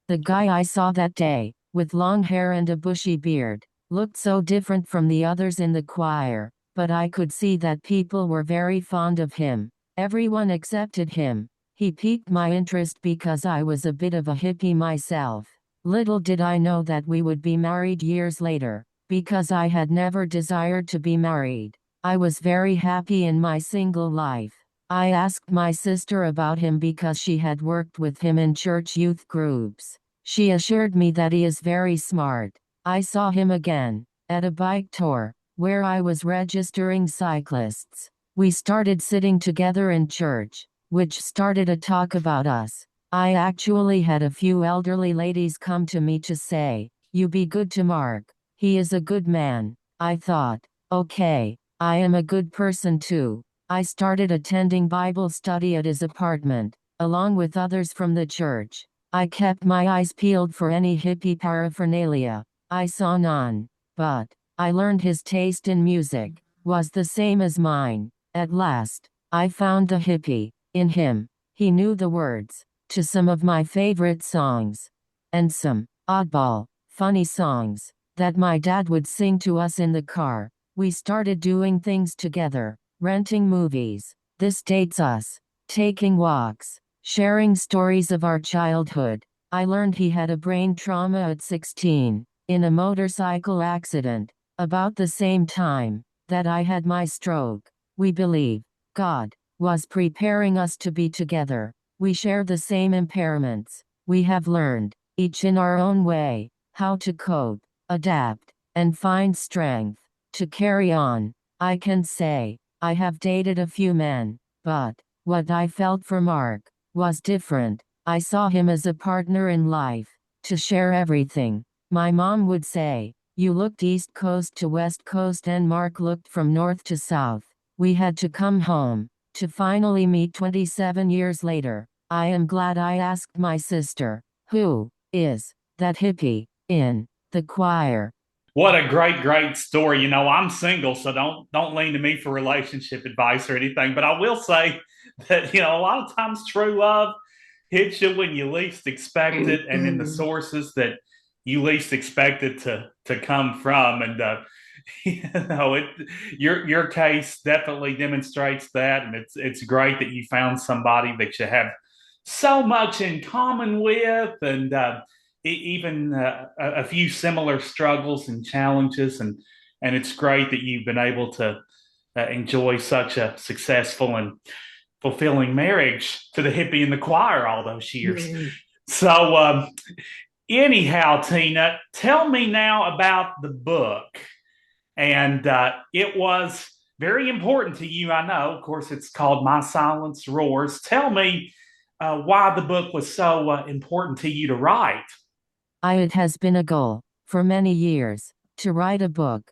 The guy I saw that day, with long hair and a bushy beard, looked so different from the others in the choir, but I could see that people were very fond of him. Everyone accepted him. He piqued my interest because I was a bit of a hippie myself. Little did I know that we would be married years later, because I had never desired to be married. I was very happy in my single life. I asked my sister about him because she had worked with him in church youth groups. She assured me that he is very smart. I saw him again, at a bike tour, where I was registering cyclists. We started sitting together in church, which started a talk about us. I actually had a few elderly ladies come to me to say, "You be good to Mark. He is a good man." I thought, okay, I am a good person too. I started attending Bible study at his apartment, along with others from the church. I kept my eyes peeled for any hippie paraphernalia. I saw none, but I learned his taste in music was the same as mine. At last, I found the hippie in him. He knew the words to some of my favorite songs, and some oddball, funny songs that my dad would sing to us in the car. We started doing things together. Renting movies. This dates us. Taking walks. Sharing stories of our childhood. I learned he had a brain trauma at 16, in a motorcycle accident, about the same time that I had my stroke. We believe God was preparing us to be together. We share the same impairments. We have learned, each in our own way, how to cope, adapt, and find strength to carry on. I can say, I have dated a few men, but what I felt for Mark was different. I saw him as a partner in life, to share everything. My mom would say, "You looked East Coast to West Coast and Mark looked from North to South." We had to come home to finally meet 27 years later. I am glad I asked my sister, who is that hippie in the choir? What a great story. I'm single, so don't lean to me for relationship advice or anything. But I will say that, a lot of times true love hits you when you least expect it and in the sources that you least expect it to come from. And your case definitely demonstrates that. And it's great that you found somebody that you have so much in common with, and even a few similar struggles and challenges, and it's great that you've been able to enjoy such a successful and fulfilling marriage to the hippie in the choir all those years. So anyhow, Tina, tell me now about the book. And it was very important to you, I know. Of course, it's called My Silence Roars. Tell me why the book was so important to you to write. It has been a goal, for many years, to write a book.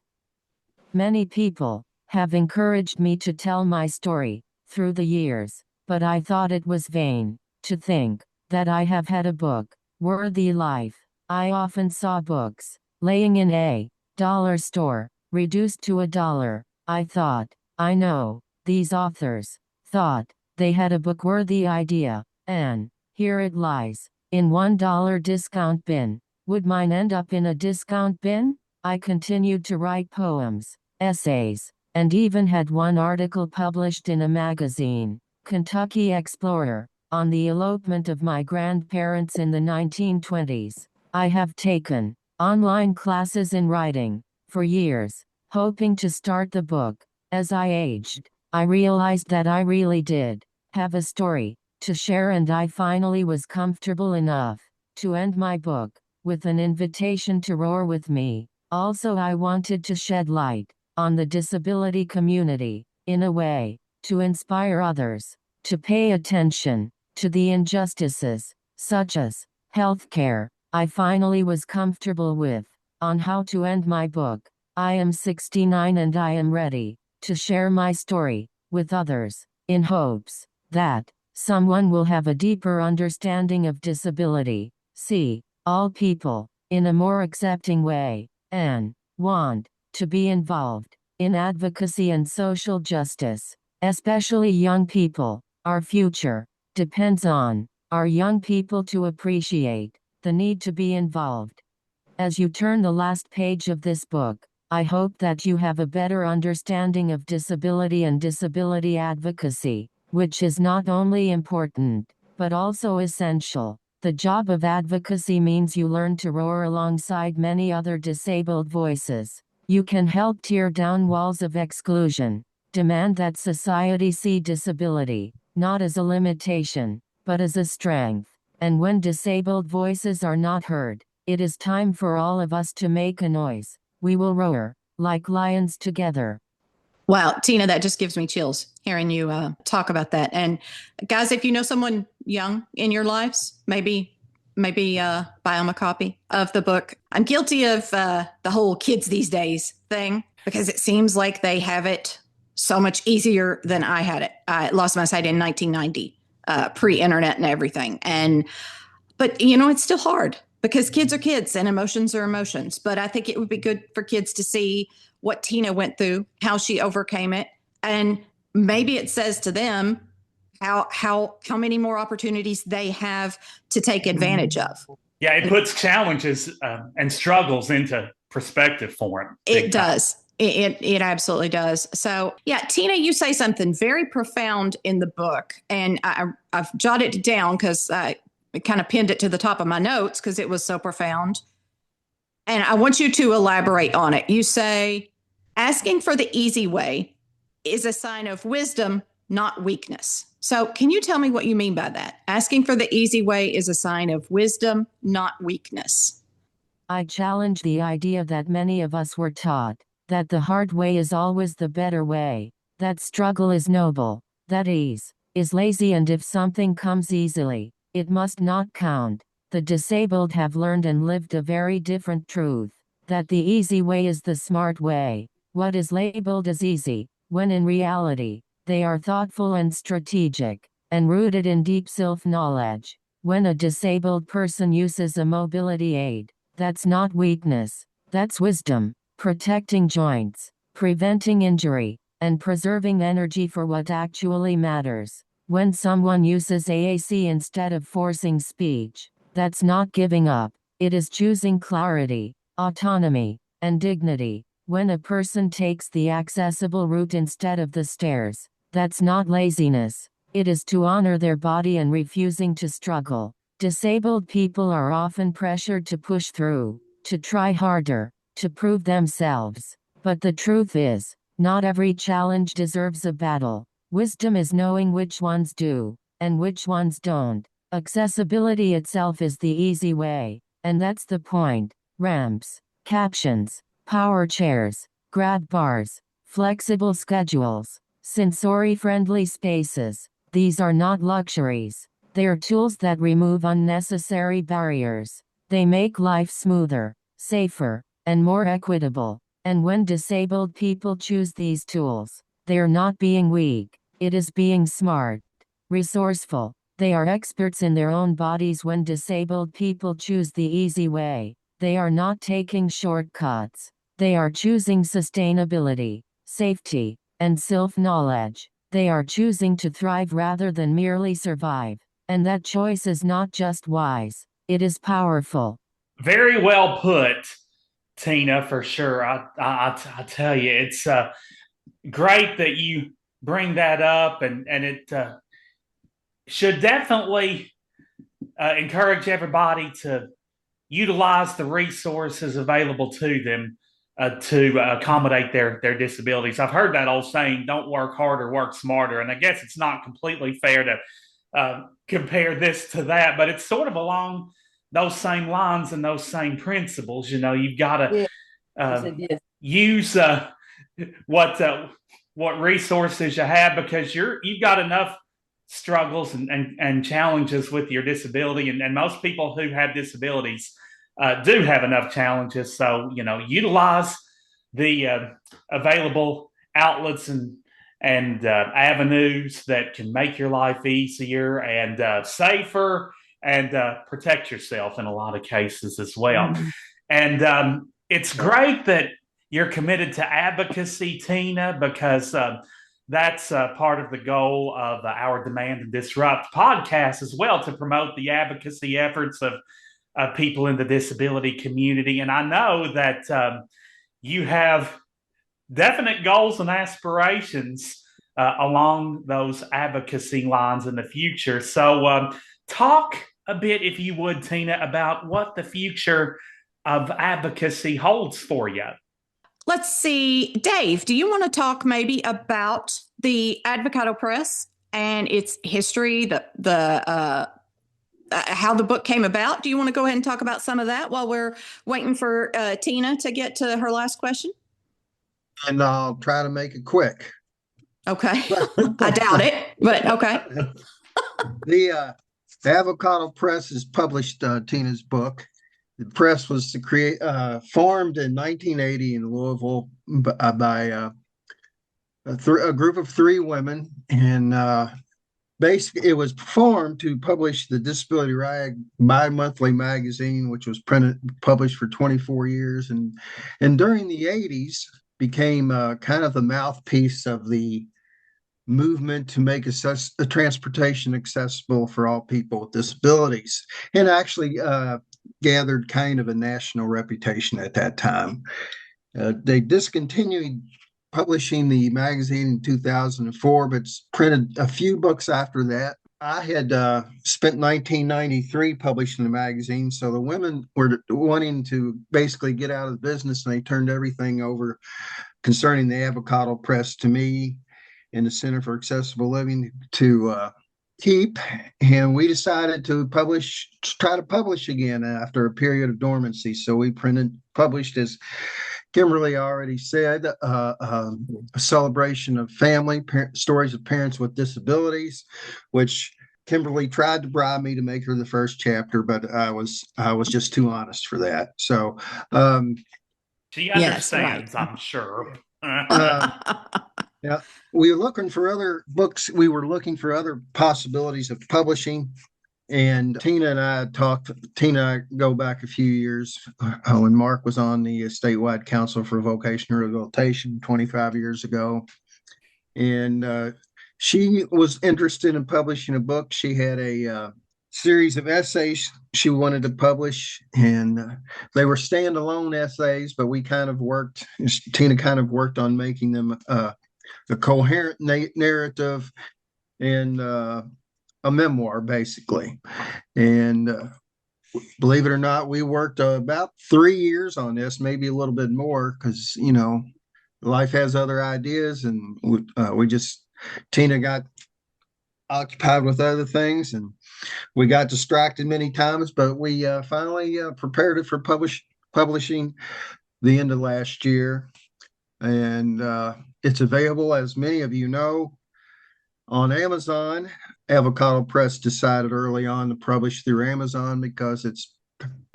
Many people have encouraged me to tell my story, through the years, but I thought it was vain to think that I have had a book worthy life. I often saw books laying in a dollar store, reduced to $1. I thought, I know, these authors thought they had a book-worthy idea, and here it lies, in $1 discount bin. Would mine end up in a discount bin? I continued to write poems, essays, and even had one article published in a magazine, Kentucky Explorer, on the elopement of my grandparents in the 1920s. I have taken online classes in writing for years, hoping to start the book. As I aged, I realized that I really did have a story to share, and I finally was comfortable enough to end my book with an invitation to roar with me. Also, I wanted to shed light on the disability community, in a way, to inspire others to pay attention to the injustices, such as healthcare, I finally was comfortable with, on how to end my book. I am 69 and I am ready to share my story with others, in hopes that someone will have a deeper understanding of disability, see all people in a more accepting way, and want to be involved in advocacy and social justice, especially young people. Our future depends on our young people to appreciate the need to be involved. As you turn the last page of this book, I hope that you have a better understanding of disability and disability advocacy, which is not only important, but also essential. The job of advocacy means you learn to roar alongside many other disabled voices. You can help tear down walls of exclusion, demand that society see disability not as a limitation, but as a strength. And when disabled voices are not heard, it is time for all of us to make a noise. We will roar like lions together. Wow, Tina, that just gives me chills hearing you talk about that. And guys, if you know someone young in your lives, maybe buy them a copy of the book. I'm guilty of the whole kids these days thing because it seems like they have it so much easier than I had it. I lost my sight in 1990, pre-internet and everything. But it's still hard because kids are kids and emotions are emotions. But I think it would be good for kids to see what Tina went through, how she overcame it, and maybe it says to them how many more opportunities they have to take advantage of. Yeah, it puts challenges and struggles into perspective for them. It does. It absolutely does. So, yeah, Tina, you say something very profound in the book, and I've jotted it down because I kind of pinned it to the top of my notes because it was so profound. And I want you to elaborate on it. You say, asking for the easy way is a sign of wisdom, not weakness. So can you tell me what you mean by that? Asking for the easy way is a sign of wisdom, not weakness. I challenge the idea that many of us were taught that the hard way is always the better way, that struggle is noble, that ease is lazy, and if something comes easily, it must not count. The disabled have learned and lived a very different truth, that the easy way is the smart way, what is labeled as easy, when in reality, they are thoughtful and strategic, and rooted in deep self-knowledge. When a disabled person uses a mobility aid, that's not weakness, that's wisdom, protecting joints, preventing injury, and preserving energy for what actually matters. When someone uses AAC instead of forcing speech, that's not giving up, it is choosing clarity, autonomy, and dignity. When a person takes the accessible route instead of the stairs, that's not laziness, it is to honor their body and refusing to struggle. Disabled people are often pressured to push through, to try harder, to prove themselves. But the truth is, not every challenge deserves a battle. Wisdom is knowing which ones do, and which ones don't. Accessibility itself is the easy way, and that's the point. Ramps, captions, power chairs, grab bars, flexible schedules, sensory-friendly spaces. These are not luxuries. They are tools that remove unnecessary barriers. They make life smoother, safer, and more equitable. And when disabled people choose these tools, they're not being weak. It is being smart, resourceful. They are experts in their own bodies. When disabled people choose the easy way, they are not taking shortcuts. They are choosing sustainability, safety, and self-knowledge. They are choosing to thrive rather than merely survive. And that choice is not just wise, it is powerful. Very well put, Tina, for sure. I tell you, it's great that you bring that up, and it should definitely encourage everybody to utilize the resources available to them to accommodate their disabilities. I've heard that old saying, don't work harder, work smarter. And I guess it's not completely fair to compare this to that, but it's sort of along those same lines and those same principles. You've got to Yeah. I said yes. use what resources you have, because you've got enough struggles and challenges with your disability, and most people who have disabilities do have enough challenges. So utilize the available outlets and avenues that can make your life easier and safer, and protect yourself in a lot of cases as well. Mhm. And it's great that you're committed to advocacy, Tina, because that's part of the goal of our Demand and Disrupt podcast as well, to promote the advocacy efforts of people in the disability community. And I know that you have definite goals and aspirations along those advocacy lines in the future. So talk a bit, if you would, Tina, about what the future of advocacy holds for you. Let's see. Dave, do you want to talk maybe about the Advocado Press and its history, how the book came about? Do you want to go ahead and talk about some of that while we're waiting for Tina to get to her last question? And I'll try to make it quick. Okay. I doubt it, but okay. The Advocado Press has published Tina's book. The press was formed in 1980 in Louisville by a group of three women, and basically it was formed to publish the Disability Rag bi-monthly magazine, which was published for 24 years, and during the 80s became kind of the mouthpiece of the movement to make transportation accessible for all people with disabilities, and actually gathered kind of a national reputation at that time. They discontinued publishing the magazine in 2004, but printed a few books after that. I had spent 1993 publishing the magazine, so the women were wanting to basically get out of the business, and they turned everything over concerning the Advocado Press to me and the Center for Accessible Living to keep, and we decided to try to publish again after a period of dormancy. So we published, as Kimberly already said, a celebration of family stories of parents with disabilities, which Kimberly tried to bribe me to make her the first chapter, but I was just too honest for that. So she Yes, understands, right. I'm sure. Yeah, we were looking for other books. We were looking for other possibilities of publishing. And Tina and I talked. Tina and I go back a few years when Mark was on the Statewide Council for Vocational Rehabilitation 25 years ago. And she was interested in publishing a book. She had a series of essays she wanted to publish, and they were standalone essays, but Tina kind of worked on making them a coherent narrative and a memoir, basically. And believe it or not, we worked about 3 years on this, maybe a little bit more, because life has other ideas, and Tina got occupied with other things, and we got distracted many times, but we finally prepared it for publishing the end of last year. And it's available, as many of you know, on Amazon. Advocado Press decided early on to publish through Amazon because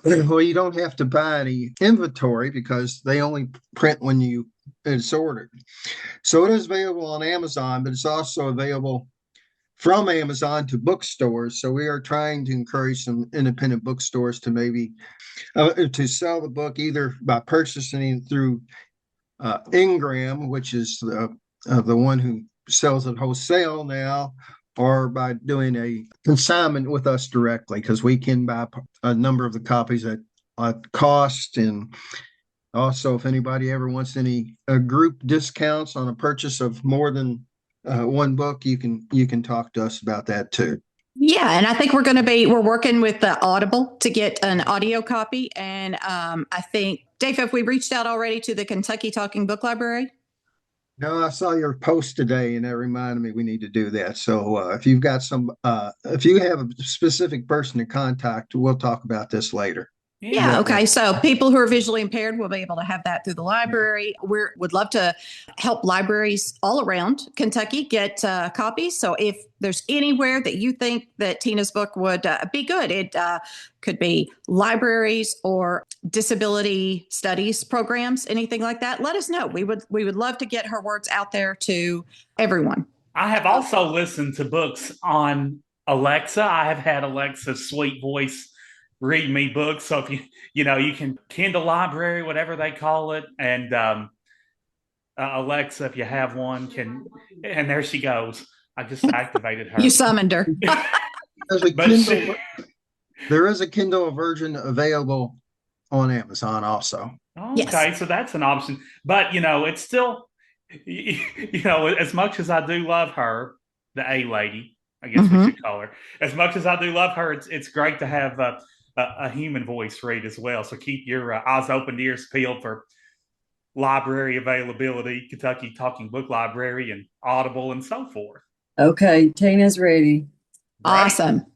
you don't have to buy any inventory, because they only print when it's ordered. So it is available on Amazon, but it's also available from Amazon to bookstores. So we are trying to encourage some independent bookstores to maybe to sell the book either by purchasing it through Ingram, which is the one who sells it wholesale now, or by doing a consignment with us directly, because we can buy a number of the copies at cost. And also, if anybody ever wants any group discounts on a purchase of more than one book, you can talk to us about that too. Yeah, and I think we're working with the Audible to get an audio copy. And I think, Dave, have we reached out already to the Kentucky Talking Book Library? No, I saw your post today and that reminded me we need to do that. So if you've got if you have a specific person to contact, we'll talk about this later. Yeah. Yeah. Okay. So people who are visually impaired will be able to have that through the library. We would love to help libraries all around Kentucky get copies. So if there's anywhere that you think that Tina's book would be good, it could be libraries or disability studies programs, anything like that. Let us know. We would love to get her words out there to everyone. I have also listened to books on Alexa. I have had Alexa's sweet voice read me books. So if you can Kindle Library, whatever they call it, and Alexa, if you have one, and there she goes. I just activated her. You summoned her. There's a Kindle, there is a Kindle version available on Amazon also. Okay, yes. So that's an option. But, it's still, as much as I do love her, the A lady, I guess we should call her, as much as I do love her, it's great to have a human voice read as well. So keep your eyes open, ears peeled for library availability, Kentucky Talking Book Library, and Audible, and so forth. Okay, Tina's ready. Awesome.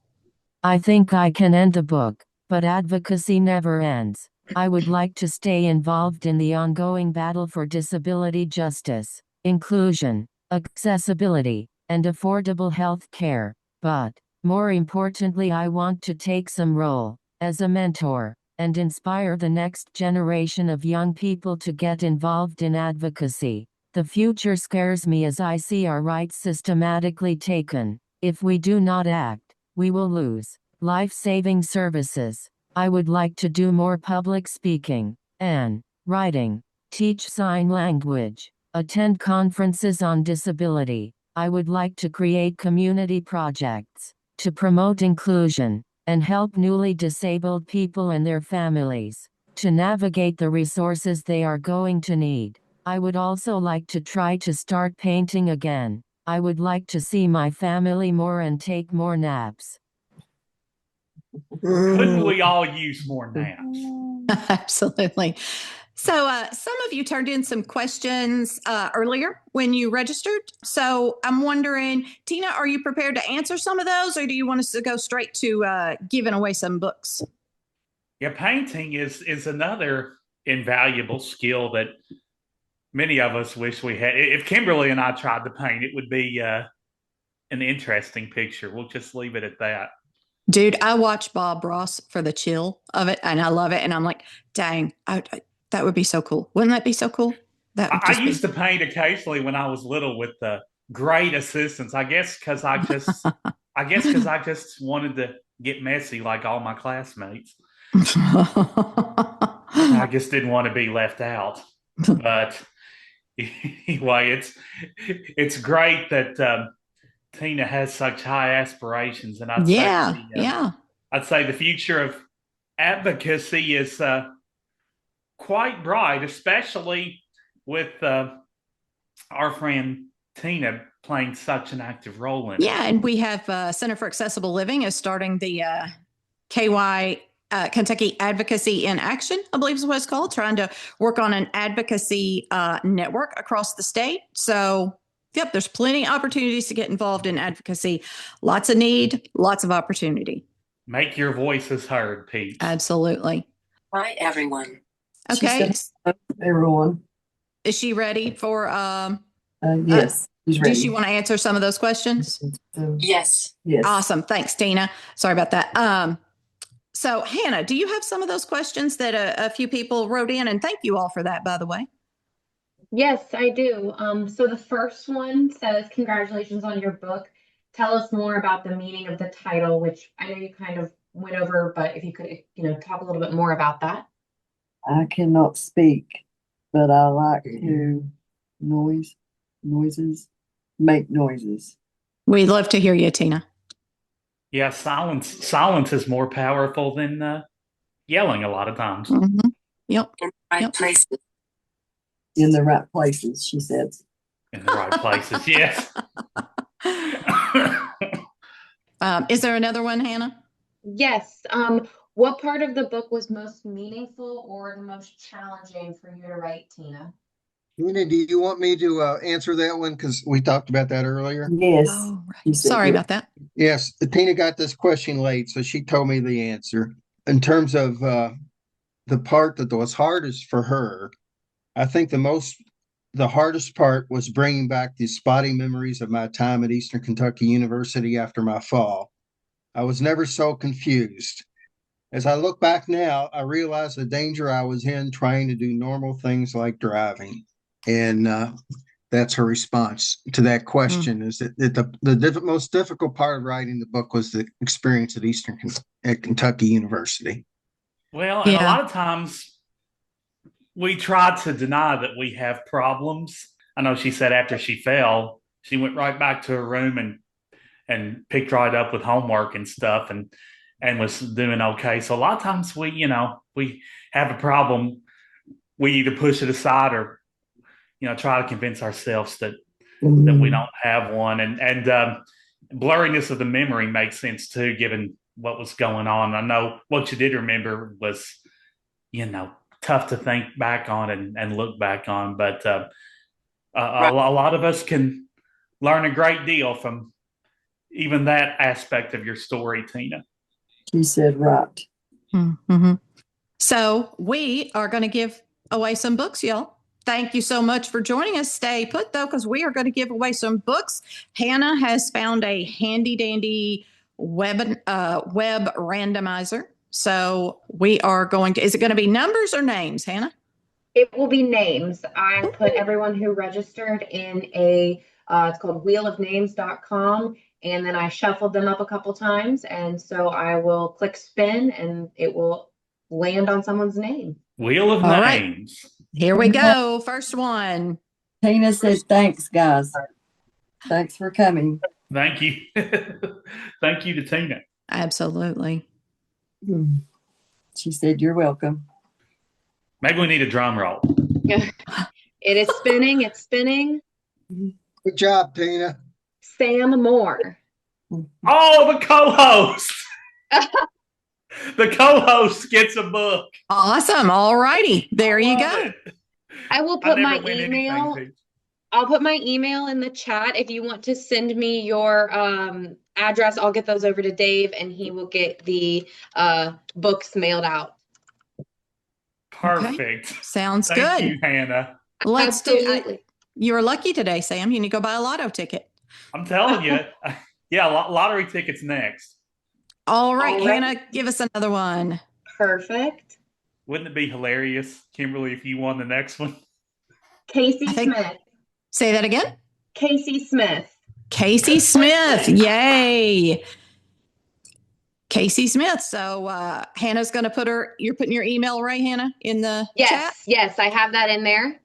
I think I can end the book, but advocacy never ends. I would like to stay involved in the ongoing battle for disability justice, inclusion, accessibility, and affordable health care. But, more importantly, I want to take some role as a mentor and inspire the next generation of young people to get involved in advocacy. The future scares me as I see our rights systematically taken. If we do not act, we will lose life-saving services. I would like to do more public speaking and writing, teach sign language, attend conferences on disability. I would like to create community projects to promote inclusion and help newly disabled people and their families to navigate the resources they are going to need. I would also like to try to start painting again. I would like to see my family more and take more naps. Couldn't we all use more naps? Absolutely. So some of you turned in some questions earlier when you registered. So I'm wondering, Tina, are you prepared to answer some of those, or do you want us to go straight to giving away some books? Yeah, painting is another invaluable skill that many of us wish we had. If Kimberly and I tried to paint, it would be an interesting picture. We'll just leave it at that. Dude, I watch Bob Ross for the chill of it, and I love it. And I'm like, dang, that would be so cool. Wouldn't that be so cool? I used to paint occasionally when I was little with the great assistants. I guess because I just wanted to get messy like all my classmates. I just didn't want to be left out. But anyway, it's great that Tina has such high aspirations, and I'd say the future of advocacy is quite bright, especially with our friend Tina playing such an active role in it. Yeah, and we have Center for Accessible Living is starting the KY Kentucky Advocacy in Action, I believe is what it's called, trying to work on an advocacy network across the state. So, yep, there's plenty of opportunities to get involved in advocacy. Lots of need, lots of opportunity. Make your voices heard, Pete. Absolutely. Hi, everyone. Okay. Everyone. Is she ready for? Yes, she's ready. Does she want to answer some of those questions? Yes. Yes. Awesome. Thanks, Tina. Sorry about that. So, Hannah, do you have some of those questions that a few people wrote in? And thank you all for that, by the way. Yes, I do. So the first one says, congratulations on your book. Tell us more about the meaning of the title, which I know you kind of went over, but if you could, talk a little bit more about that. I cannot speak, but I like to make noises. We'd love to hear you, Tina. Yeah, silence is more powerful than yelling a lot of times. Mm-hmm. Yep. In the right places. In the right places, she said. In the right places, yes. Is there another one, Hannah? Yes. What part of the book was most meaningful or the most challenging for you to write, Tina? Tina, do you want me to answer that one? Because we talked about that earlier. Yes. Oh, right. She said Sorry yes. about that. Yes, Tina got this question late, so she told me the answer. In terms of the part that was hardest for her, I think the hardest part was bringing back the spotty memories of my time at Eastern Kentucky University after my fall. I was never so confused. As I look back now, I realize the danger I was in trying to do normal things like driving. And that's her response to that question, is that the most difficult part of writing the book was the experience at Kentucky University. Well, and a lot of times we try to deny that we have problems. I know she said after she fell, she went right back to her room and picked right up with homework and stuff and was doing okay. So a lot of times we have a problem. We either push it aside or, try to convince ourselves that we don't have one. And blurriness of the memory makes sense too, given what was going on. I know what you did remember was, tough to think back on and look back on, but a lot of us can learn a great deal from even that aspect of your story, Tina. She said right. Mm-hmm. So we are going to give away some books, y'all. Thank you so much for joining us. Stay put, though, because we are going to give away some books. Hannah has found a handy-dandy web randomizer. So we are going to, is it going to be numbers or names, Hannah? It will be names. I put everyone who registered in it's called wheelofnames.com, and then I shuffled them up a couple times. And so I will click spin and it will land on someone's name. Wheel of All Names. Right. Here we go. First one. Tina said, thanks, guys. Thanks for coming. Thank you. Thank you to Tina. Absolutely. She said, you're welcome. Maybe we need a drum roll. It is spinning. It's spinning. Good job, Tina. Sam Moore. Oh, the co-host. The co-host gets a book. Awesome. All righty. There you go. I will put my email. I'll put my email in the chat. If you want to send me your address, I'll get those over to Dave and he will get the books mailed out. Perfect. Okay. Sounds good. Thank you, Hannah. Let's do it. You were lucky today, Sam. You need to go buy a lotto ticket. I'm telling you. Yeah, lottery tickets next. All right, Hannah, give us another one. Perfect. Wouldn't it be hilarious, Kimberly, if you won the next one? Casey Smith. Say that again. Casey Smith. Casey Smith. Yay. Casey Smith. So Hannah's going to you're putting your email, right, Hannah, in the chat? Yes, I have that in there.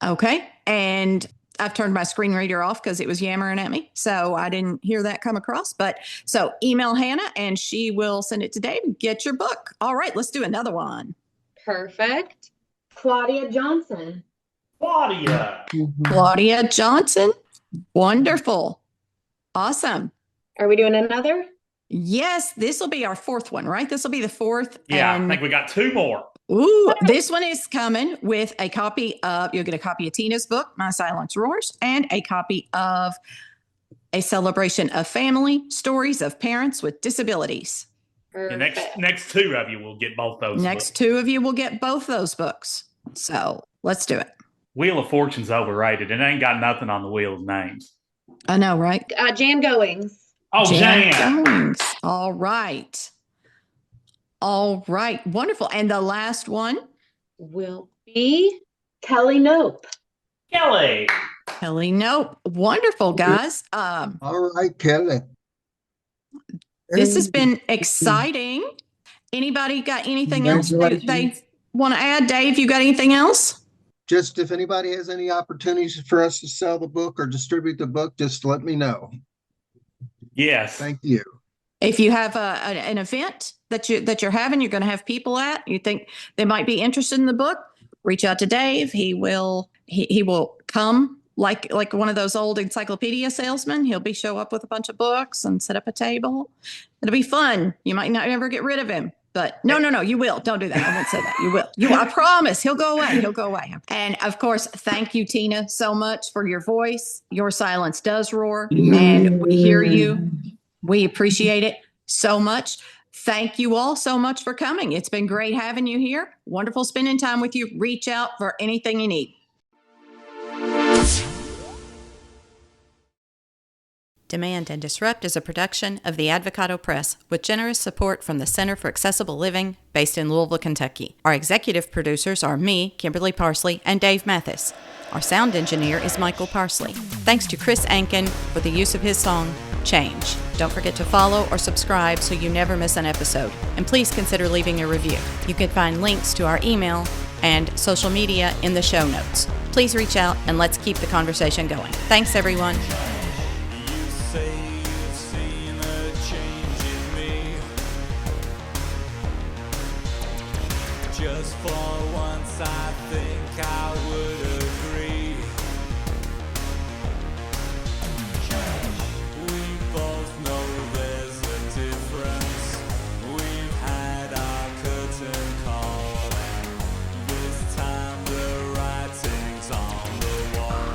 Okay. And I've turned my screen reader off because it was yammering at me. So I didn't hear that come across. But so email Hannah and she will send it to Dave and get your book. All right, let's do another one. Perfect. Claudia Johnson. Claudia Johnson. Wonderful. Awesome. Are we doing another? Yes, this will be our fourth one, right? This will be the fourth. Yeah, I think we got two more. Ooh, this one is coming with a copy of, you'll get a copy of Tina's book, My Silence Roars, and a copy of A Celebration of Family, Stories of Parents with Disabilities. The next two of you will get both those Next two of you will get both those books. So let's do it. Wheel of Fortune's overrated. It ain't got nothing on the Wheel of Names. I know, right? Jan Goings. Oh, Jan. Goings. All right. All right. Wonderful. And the last one will be Kelly Nope. Kelly Nope. Wonderful, guys. All right, Kelly. This has been exciting. Anybody got anything else they want to add? Dave, you got anything else? Just if anybody has any opportunities for us to sell the book or distribute the book, just let me know. Yes. Thank you. If you have an event that you're having, you're going to have people at, you think they might be interested in the book, reach out to Dave. He will come like one of those old encyclopedia salesmen. He'll show up with a bunch of books and set up a table. It'll be fun. You might not ever get rid of him. But no, you will. Don't do that. I won't say that. You will. I promise. He'll go away. He'll go away. And of course, thank you, Tina, so much for your voice. Your silence does roar, and we hear you. We appreciate it so much. Thank you all so much for coming. It's been great having you here. Wonderful spending time with you. Reach out for anything you need. Demand and Disrupt is a production of the Advocado Press with generous support from the Center for Accessible Living based in Louisville, Kentucky. Our executive producers are me, Kimberly Parsley, and Dave Matheis. Our sound engineer is Michael Parsley. Thanks to Chris Ankin for the use of his song, Change. Don't forget to follow or subscribe so you never miss an episode. And please consider leaving a review. You can find links to our email and social media in the show notes. Please reach out and let's keep the conversation going. Thanks, everyone. Just for once, I think I would agree. We both know there's a difference. We've had our curtain call, and this time the writing's on the wall.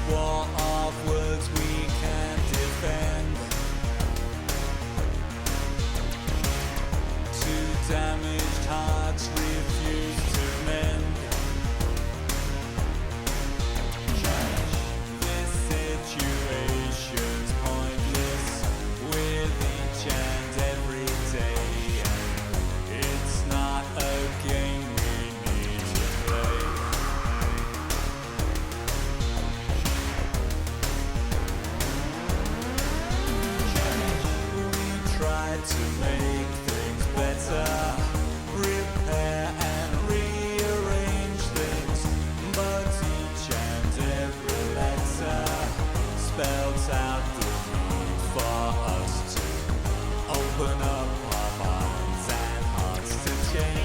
War of words we can't defend. Two damaged hearts refuse to mend. This situation's pointless with each and every day. It's not a game we need to play. Try to make things better, repair and rearrange things, but each and every letter spells out the need for us to open up our minds and hearts to change.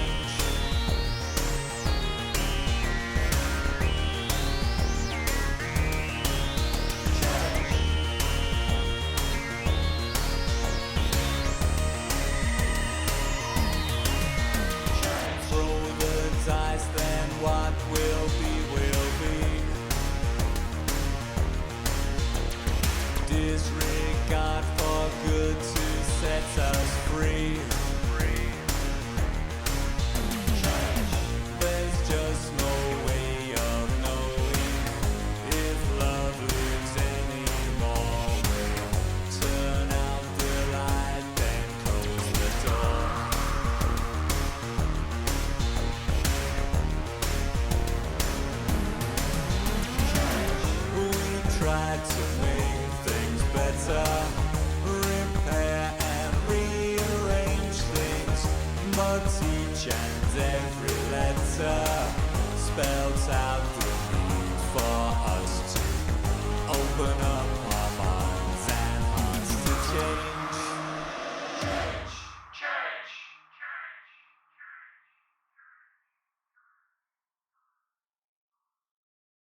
Then what will be. Disregard for good to set us free. There's just no way of knowing if love lives anymore. Turn out the light, then close the door. Try to make things better, repair and rearrange things, but each and every letter spells out the need for us to open up